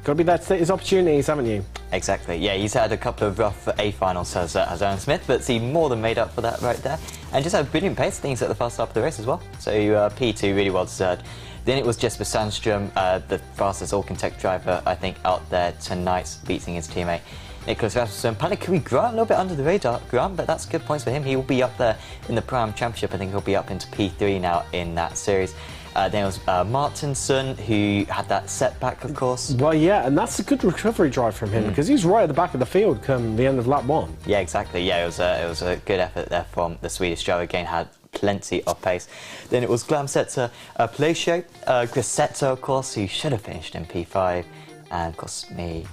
S1: got to be there to take his opportunities, haven't you?
S2: Exactly. Yeah, he's had a couple of rough A finals as Aaron Smith, but he more than made up for that right there. And just had brilliant pace things at the first half of the race as well. So P2 really well deserved. Then it was Jesper Sandström, the fastest Alcantech driver, I think, out there tonight, beating his teammate Nicholas Rasmussen. Panikuri Grant, a little bit under the radar, Grant, but that's good points for him. He will be up there in the Pro-Am Championship. I think he'll be up into P3 now in that series. Then it was Martinsson, who had that setback, of course.
S1: Well, yeah, and that's a good recovery drive from him because he's right at the back of the field come the end of lap 1.
S2: Yeah, exactly. Yeah, it was a good effort there from the Swedish driver. Again, had plenty of pace. Then it was Glamsetta Palacio, Grisetta, of course, who should have finished in P5, and of course me,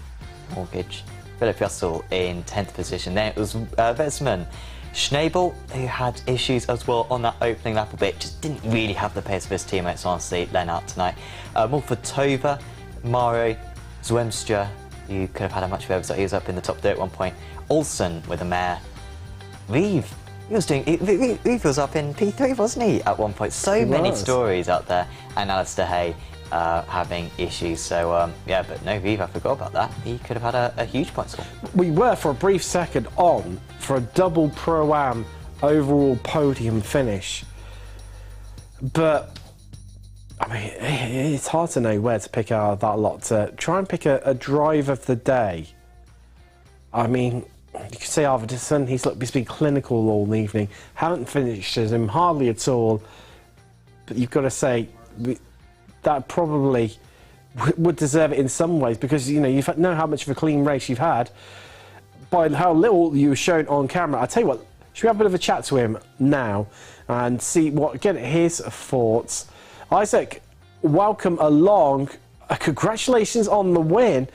S2: Mortgage. Philip Russell in 10th position. Then it was Vesman Schnabel, who had issues as well on that opening lap a bit, just didn't really have the pace of his teammates, honestly, Lennart tonight. Mulford Tova, Maro, Zwemstra, who could have had a much better result. He was up in the top 3 at one point. Olsen with a mare. Reeve, Reeve was up in P3, wasn't he, at one point? So many stories out there. And Alistair Hay having issues. So, yeah, but no, Reeve, I forgot about that. He could have had a huge point score.
S1: We were, for a brief second, on for a double Pro-Am overall podium finish. But, I mean, it's hard to know where to pick out of that lot. To try and pick a drive of the day. I mean, you could say Arvidsson, he's been clinical all evening. Haven't finished him hardly at all. But you've got to say that probably would deserve it in some ways because, you know, you know how much of a clean race you've had by how little you were shown on camera. I tell you what, should we have a bit of a chat to him now and see get his thoughts? Isaac, welcome along. Congratulations on the win.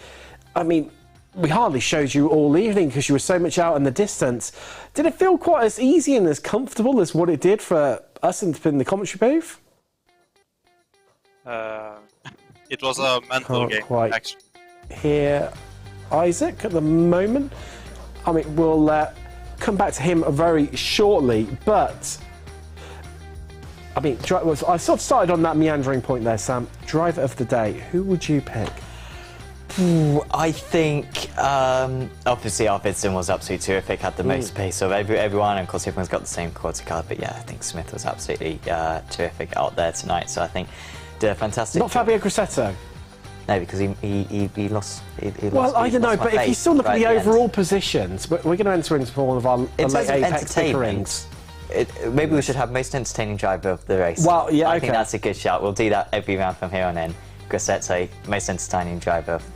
S1: I mean, we hardly showed you all evening because you were so much out in the distance. Did it feel quite as easy and as comfortable as what it did for us in the commentary booth?
S4: It was a mental game, actually.
S1: Hear Isaac at the moment. I mean, we'll come back to him very shortly, but I mean, I sort of started on that meandering point there, Sam. Driver of the day, who would you pick?
S2: I think, obviously, Arvidsson was absolutely terrific, had the most pace of everyone, and of course, everyone's got the same quality card, but yeah, I think Smith was absolutely terrific out there tonight, so I think did a fantastic
S1: Not
S2: job.
S1: Fabio Grisetta.
S2: No, because he lost. He
S1: Well,
S2: lost,
S1: I don't know, but if you still look at the overall positions, we're going to enter into one of our late Apex pickerings.
S2: Maybe we should have most entertaining driver of the race.
S1: Well, yeah,
S2: I
S1: okay.
S2: think that's a good shout. We'll do that every round from here on in. Grosseto, most entertaining driver of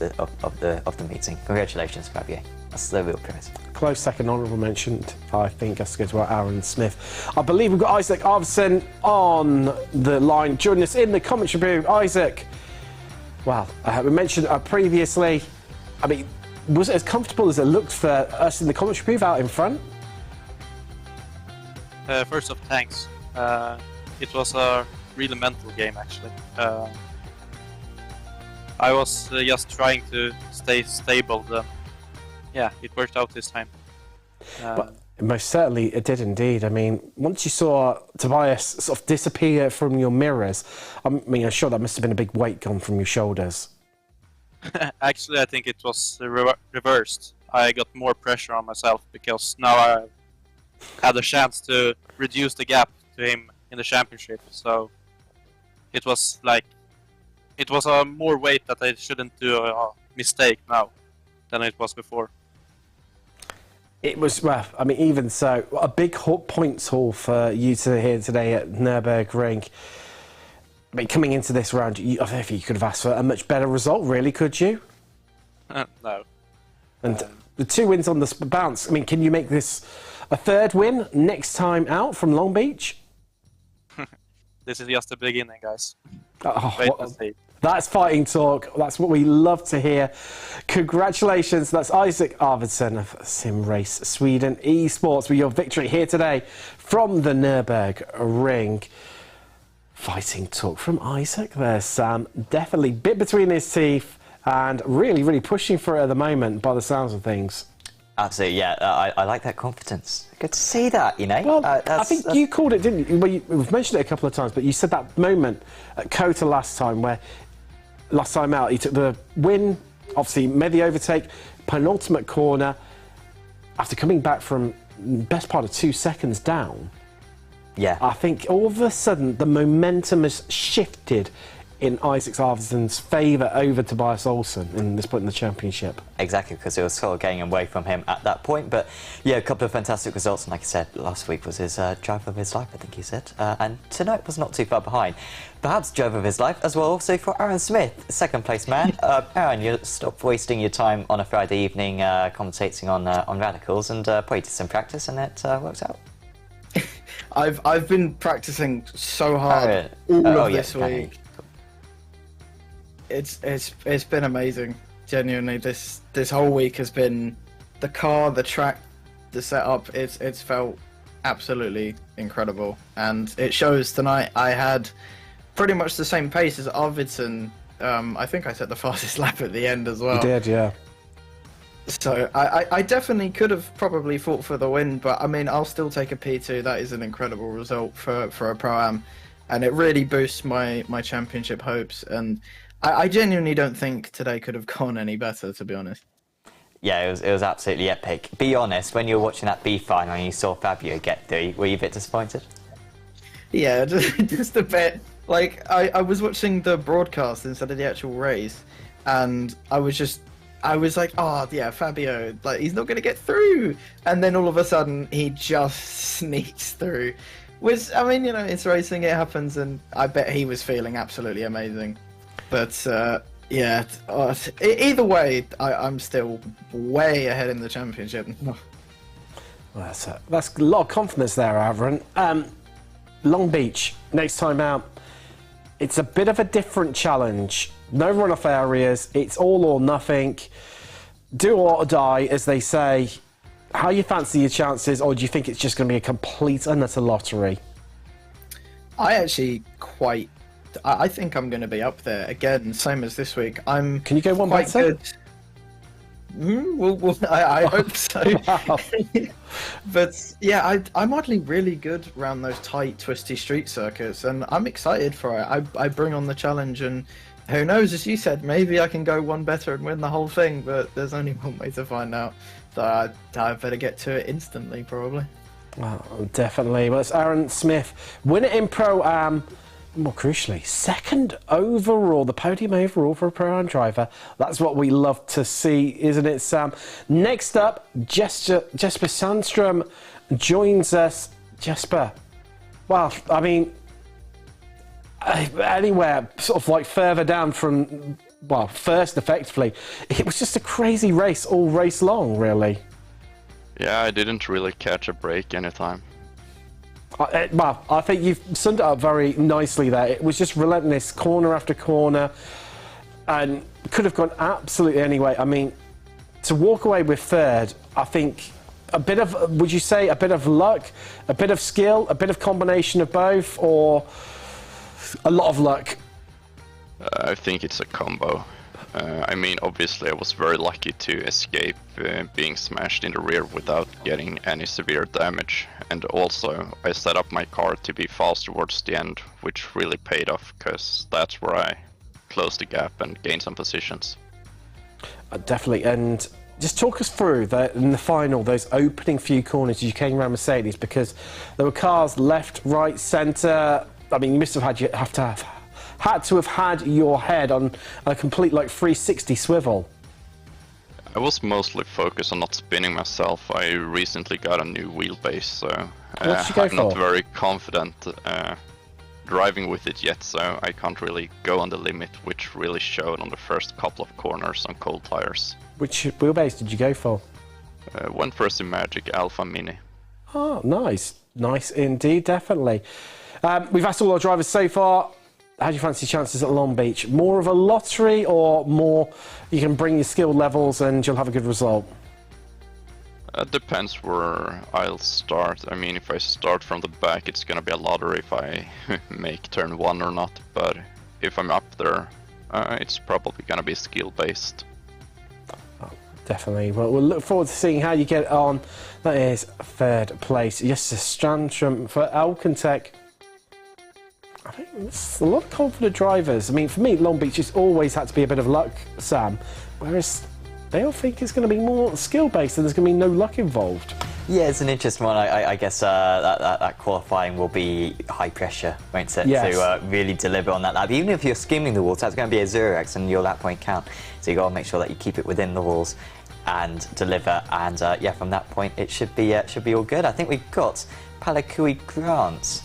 S2: the meeting. Congratulations, Fabio. That's the real prize.
S1: Close second, honourable mention. I think has to go to our Aaron Smith. I believe we've got Isaac Arvidsson on the line. Joining us in the commentary booth, Isaac. Well, we mentioned previously. I mean, was it as comfortable as it looked for us in the commentary booth out in front?
S4: First off, thanks. It was a really mental game, actually. I was just trying to stay stable. Yeah, it worked out this time.
S1: But most certainly it did indeed. I mean, once you saw Tobias sort of disappear from your mirrors, I mean, I'm sure that must have been a big weight gone from your shoulders.
S4: Actually, I think it was reversed. I got more pressure on myself because now I had a chance to reduce the gap to him in the championship. So it was like, it was a more weight that I shouldn't do a mistake now than it was before.
S1: It was rough. I mean, even so, a big points haul for you to hear today at Nurburgring. I mean, coming into this round, I don't think you could have asked for a much better result, really, could you?
S4: No.
S1: And the 2 wins on the bounce. I mean, can you make this a 3rd win next time out from Long Beach?
S4: This is just the beginning, guys.
S1: Wait and see. That's fighting talk. That's what we love to hear. Congratulations. That's Isaac Arvidsson of Sim Race Sweden Esports with your victory here today from the Nurburgring. Fighting talk from Isaac there, Sam. Definitely bit between his teeth and really, really pushing for it at the moment by the sounds of things.
S2: Absolutely, yeah. I like that confidence. Good to see that, you know.
S1: Well, I think you called it, didn't you? Well, we've mentioned it a couple of times, but you said that moment at Kota last time where, last time out, he took the win, obviously made the overtake, penultimate corner, after coming back from best part of 2 seconds down.
S2: Yeah.
S1: I think all of a sudden the momentum has shifted in Isaac Arvidsson's favour over Tobias Olsson in this point in the championship.
S2: Exactly, because it was sort of getting away from him at that point. But yeah, a couple of fantastic results. And like I said, last week was his driver of his life, I think he said. And tonight was not too far behind. Perhaps driver of his life as well also for Aaron Smith, second place man. Aaron, you stop wasting your time on a Friday evening commentating on Radicals and probably did some practice and it works out.
S5: I've been practicing so hard all of this week. It's been amazing. Genuinely, this whole week has been the car, the track, the setup. It's felt absolutely incredible, and it shows tonight. I had pretty much the same pace as Arvidsson. I think I set the fastest lap at the end as well.
S1: You did, yeah.
S5: So I definitely could have probably fought for the win, but I mean, I'll still take a P2. That is an incredible result for a Pro-Am, and it really boosts my championship hopes. And I genuinely don't think today could have gone any better, to be honest.
S2: Yeah, it was absolutely epic. Be honest, when you were watching that B final and you saw Fabio get through, were you a bit disappointed?
S5: Yeah, just a bit. Like, I was watching the broadcast instead of the actual race, and I was like, oh yeah, Fabio, like, he's not going to get through. And then all of a sudden, he just sneaks through. Which, I mean, you know, it's racing, it happens, and I bet he was feeling absolutely amazing. But, yeah, either way, I'm still way ahead in the championship.
S1: Well, that's a lot of confidence there, Aaron. Long Beach, next time out, it's a bit of a different challenge. No run-off areas, it's all or nothing. Do or die, as they say. How you fancy your chances, or do you think it's just going to be a complete and utter lottery?
S5: I actually I think I'm going to be up there again, same as this week. Can
S1: you go one better?
S5: Well, I hope so.
S1: Wow.
S5: But yeah, I'm oddly really good around those tight, twisty street circuits, and I'm excited for it. I bring on the challenge, and who knows, as you said, maybe I can go one better and win the whole thing, but there's only one way to find out. So I better get to it instantly, probably.
S1: Well, definitely. Well, it's Aaron Smith. Win it in Pro-Am. more crucially, second overall, the podium overall for a Pro-Am driver. That's what we love to see, isn't it, Sam? Next up, Jesper Sandstrom joins us. Jesper, well, I mean, anywhere sort of like further down from, well, first effectively, it was just a crazy race all race long, really.
S6: Yeah, I didn't really catch a break anytime.
S1: Well, I think you've summed it up very nicely there. It was just relentless, corner after corner, and could have gone absolutely anyway. I mean, to walk away with third, I think a bit of, would you say, a bit of luck, a bit of skill, a bit of combination of both, or a lot of luck?
S6: I think it's a combo. I mean, obviously I was very lucky to escape being smashed in the rear without getting any severe damage, and also I set up my car to be fast towards the end, which really paid off, because that's where I closed the gap and gained some positions.
S1: Definitely, and just talk us through in the final, those opening few corners you came around Mercedes, because there were cars left, right, centre. I mean, you must have had to have had your head on a complete like 360 swivel.
S6: I was mostly focused on not spinning myself. I recently got a new wheelbase, so I'm not very confident driving with it yet, so I can't really go on the limit, which really showed on the first couple of corners on cold tires.
S1: Which wheelbase did you go for?
S6: Went for a Magic Alpha Mini.
S1: Oh, nice. Nice indeed, definitely. We've asked all our drivers so far, how do you fancy chances at Long Beach? More of a lottery, or more you can bring your skill levels and you'll have a good result?
S6: Depends where I'll start. I mean, if I start from the back, it's gonna be a lottery if I make turn 1 or not, but if I'm up there, it's probably gonna be skill based.
S1: Oh, definitely. Well, we'll look forward to seeing how you get on. That is third place. Yes, Strandstrom for Alcantech. I think there's a lot of confident drivers. I mean, for me, Long Beach has always had to be a bit of luck, Sam, whereas they all think it's going to be more skill-based and there's going to be no luck involved.
S2: Yeah, it's an interesting one. I guess that qualifying will be high pressure, won't it?
S1: Yes.
S2: To really deliver on that lap. Even if you're skimming the walls, that's going to be a 0x and your lap point count. So you've got to make sure that you keep it within the walls and deliver. And yeah, from that point, it should be all good. I think we've got Palakui Grant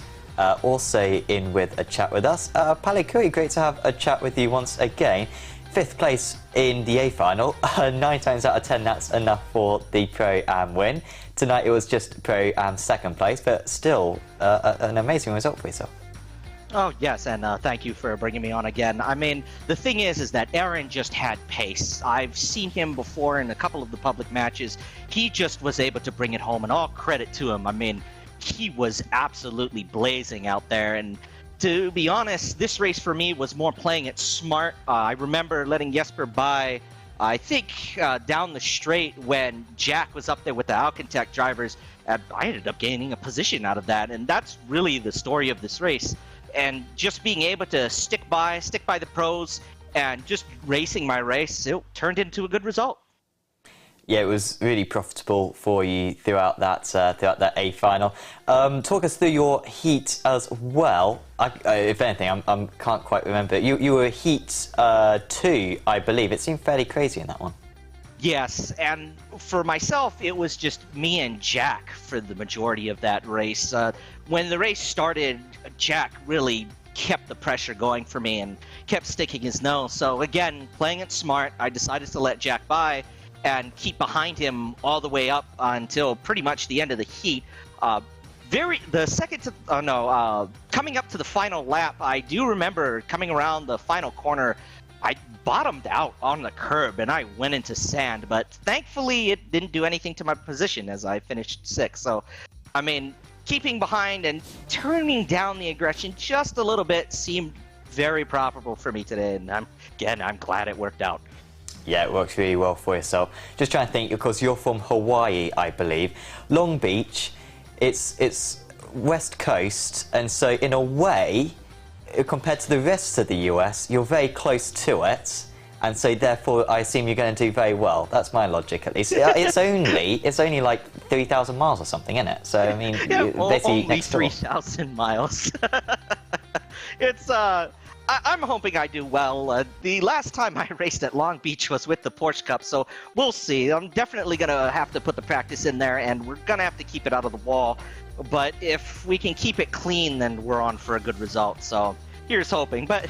S2: also in with a chat with us. Palakui, great to have a chat with you once again. 5th place in the A final. 9 times out of 10, that's enough for the Pro-Am win. Tonight it was just Pro-Am 2nd place, but still an amazing result for yourself.
S7: Oh, yes, and thank you for bringing me on again. I mean, the thing is that Aaron just had pace. I've seen him before in a couple of the public matches. He just was able to bring it home, and all credit to him. I mean, he was absolutely blazing out there, and to be honest, this race for me was more playing it smart. I remember letting Jesper by, I think, down the straight when Jack was up there with the Alcantech drivers. I ended up gaining a position out of that, and that's really the story of this race. And just being able to stick by the pros and just racing my race, it turned into a good result.
S2: Yeah, it was really profitable for you throughout that A final. Talk us through your heat as well. If anything, I can't quite remember. You were heat 2, I believe. It seemed fairly crazy in that one.
S7: Yes, and for myself, it was just me and Jack for the majority of that race. When the race started, Jack really kept the pressure going for me and kept sticking his nose. So again, playing it smart, I decided to let Jack by and keep behind him all the way up until pretty much the end of the heat. Coming up to the final lap, I do remember coming around the final corner, I bottomed out on the curb and I went into sand, but thankfully it didn't do anything to my position as I finished 6th. So, I mean, keeping behind and turning down the aggression just a little bit seemed very profitable for me today, and I'm glad it worked out.
S2: Yeah, it works really well for yourself. Just trying to think, of course, you're from Hawaii, I believe. Long Beach, it's West Coast, and so in a way, compared to the rest of the US, you're very close to it, and so therefore I assume you're going to do very well. That's my logic, at least. It's only like 3,000 miles or something, isn't it? So I mean,
S7: yeah,
S2: basically
S7: only 3,000 miles. It's I'm hoping I do well. The last time I raced at Long Beach was with the Porsche Cup, so we'll see. I'm definitely gonna have to put the practice in there, and we're gonna have to keep it out of the wall. But if we can keep it clean, then we're on for a good result. So here's hoping. But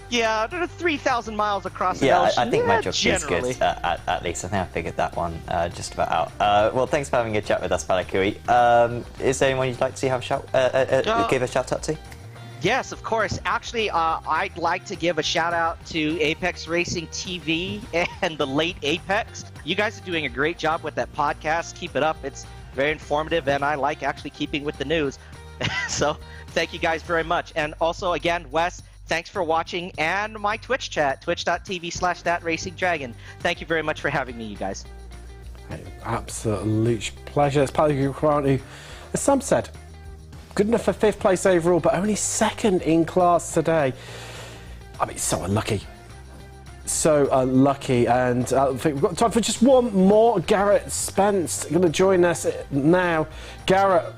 S7: yeah, 3,000 miles across the ocean.
S2: I think my job
S7: generally.
S2: is good, at least. I think I figured that one just about out. Well, thanks for having a chat with us, Palakui. Is there anyone you'd like to see give a shout out to?
S7: Yes, of course. Actually, I'd like to give a shout out to Apex Racing TV and the late Apex. You guys are doing a great job with that podcast. Keep it up. It's very informative, and I like actually keeping with the news. So thank you guys very much. And also, again, Wes, thanks for watching, and my Twitch chat, twitch.tv/thatracingdragon. Thank you very much for having me, you guys.
S1: Absolute pleasure. It's Palakui, as Sam said, good enough for 5th place overall, but only 2nd in class today. I mean, so unlucky. So unlucky. And I think we've got time for just one more. Garrett Spence going to join us now. Garrett.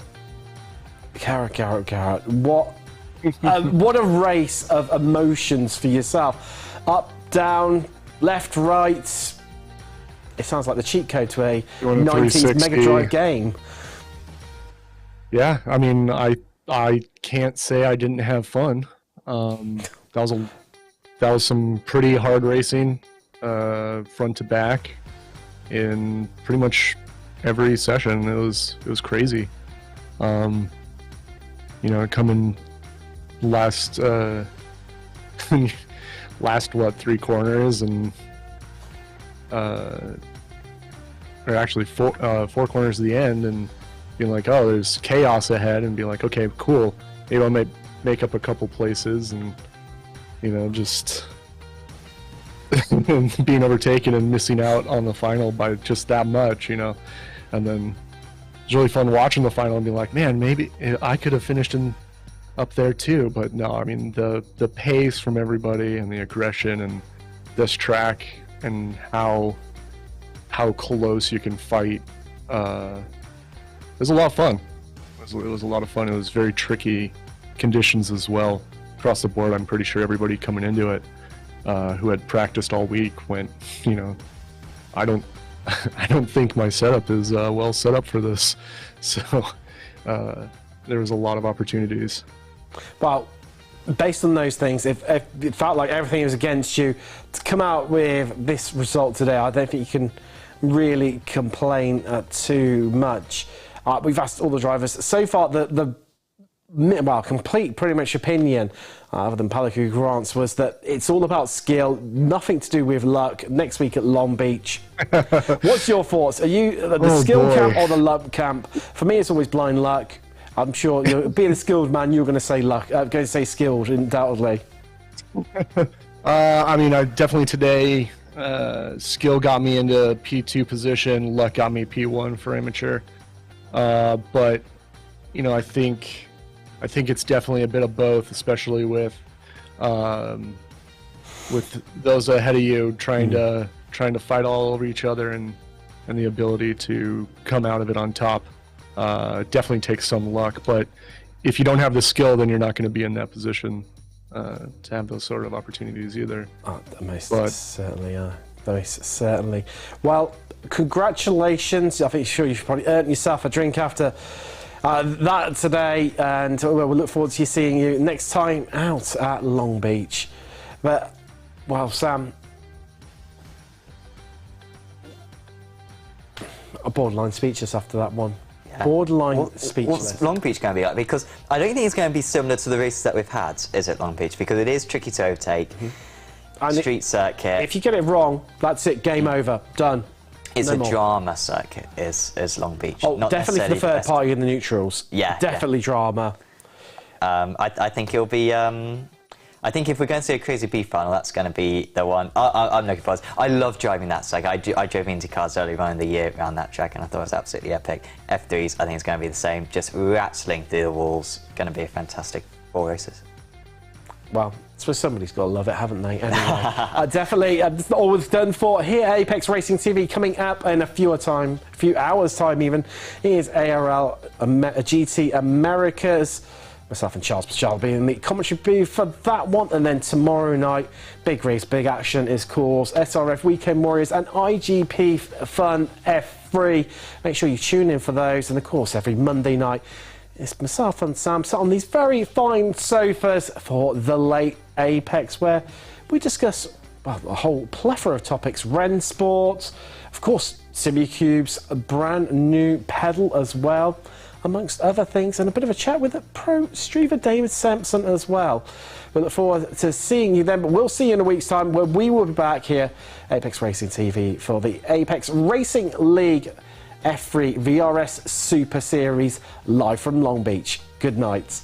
S1: What a race of emotions for yourself. Up, down, left, right. It sounds like the cheat code to a 90s Mega Drive game.
S8: Yeah, I mean, I can't say I didn't have fun. That was some pretty hard racing, front to back, in pretty much every session. It was crazy. You know, coming last what, 3 corners, and or actually 4 corners at the end, and being like, oh, there's chaos ahead, and be like, okay, cool, maybe I'll make up a couple places, and you know, just being overtaken and missing out on the final by just that much, you know. And then it's really fun watching the final and being like, man, maybe I could have finished up there too. But no, I mean, the pace from everybody and the aggression and this track and how close you can fight. It was a lot of fun. It was a lot of fun. It was very tricky conditions as well across the board. I'm pretty sure everybody coming into it who had practiced all week went, you know, I don't think my setup is well set up for this. So there was a lot of opportunities.
S1: Well, based on those things, if it felt like everything was against you, to come out with this result today, I don't think you can really complain too much. We've asked all the drivers so far. The complete pretty much opinion, other than Palakui Grant's, was that it's all about skill, nothing to do with luck. Next week at Long Beach. What's your thoughts? Are you the skill camp or the luck camp? For me, it's always blind luck. I'm sure, being a skilled man, you're going to say luck. Going to say skilled, undoubtedly.
S8: I mean, I definitely today. Skill got me into P2 position. Luck got me P1 for amateur. But you know, I think it's definitely a bit of both, especially with those ahead of you trying to fight all over each other, and the ability to come out of it on top. Definitely takes some luck, but if you don't have the skill, then you're not going to be in that position to have those sort of opportunities either.
S1: Most certainly. Well, congratulations. I think sure you've probably earned yourself a drink after that today, and we'll look forward to seeing you next time out at Long Beach. But, well, Sam, a borderline speechless after that one. Borderline speechless.
S2: What's Long Beach going to be like? Because I don't think it's going to be similar to the races that we've had, is it, Long Beach? Because it is tricky to overtake. Street circuit.
S1: If you get it wrong, that's it, game over, done.
S2: It's a drama circuit, is Long Beach.
S1: Oh,
S2: not
S1: definitely for the third
S2: best.
S1: party in the neutrals.
S2: Yeah.
S1: Definitely drama.
S2: I think it'll be... I think if we're going to see a crazy B final, that's going to be the one. I'm looking forward to. I love driving that circuit. I drove Indy cars earlier on in the year around that track, and I thought it was absolutely epic. F3s, I think it's going to be the same. Just rattling through the walls. Going to be a fantastic 4 races.
S1: Well, I suppose somebody's got to love it, haven't they? Anyway, definitely, it's not always done for here at Apex Racing TV. Coming up in a few hours' time even, is ARL GT Americas. Myself and Charles will be in the commentary booth for that one. And then tomorrow night, big race, big action is course SRF Weekend Warriors and IGP Fun F3. Make sure you tune in for those. And of course, every Monday night, it's myself and Sam sat on these very fine sofas for the late Apex, where we discuss a whole plethora of topics. Ren Sports, of course, Simucube's a brand new pedal as well, amongst other things, and a bit of a chat with pro streamer David Sampson as well. We look forward to seeing you then, but we'll see you in a week's time where we will be back here, Apex Racing TV, for the Apex Racing League F3 VRS Super Series live from Long Beach. Good night.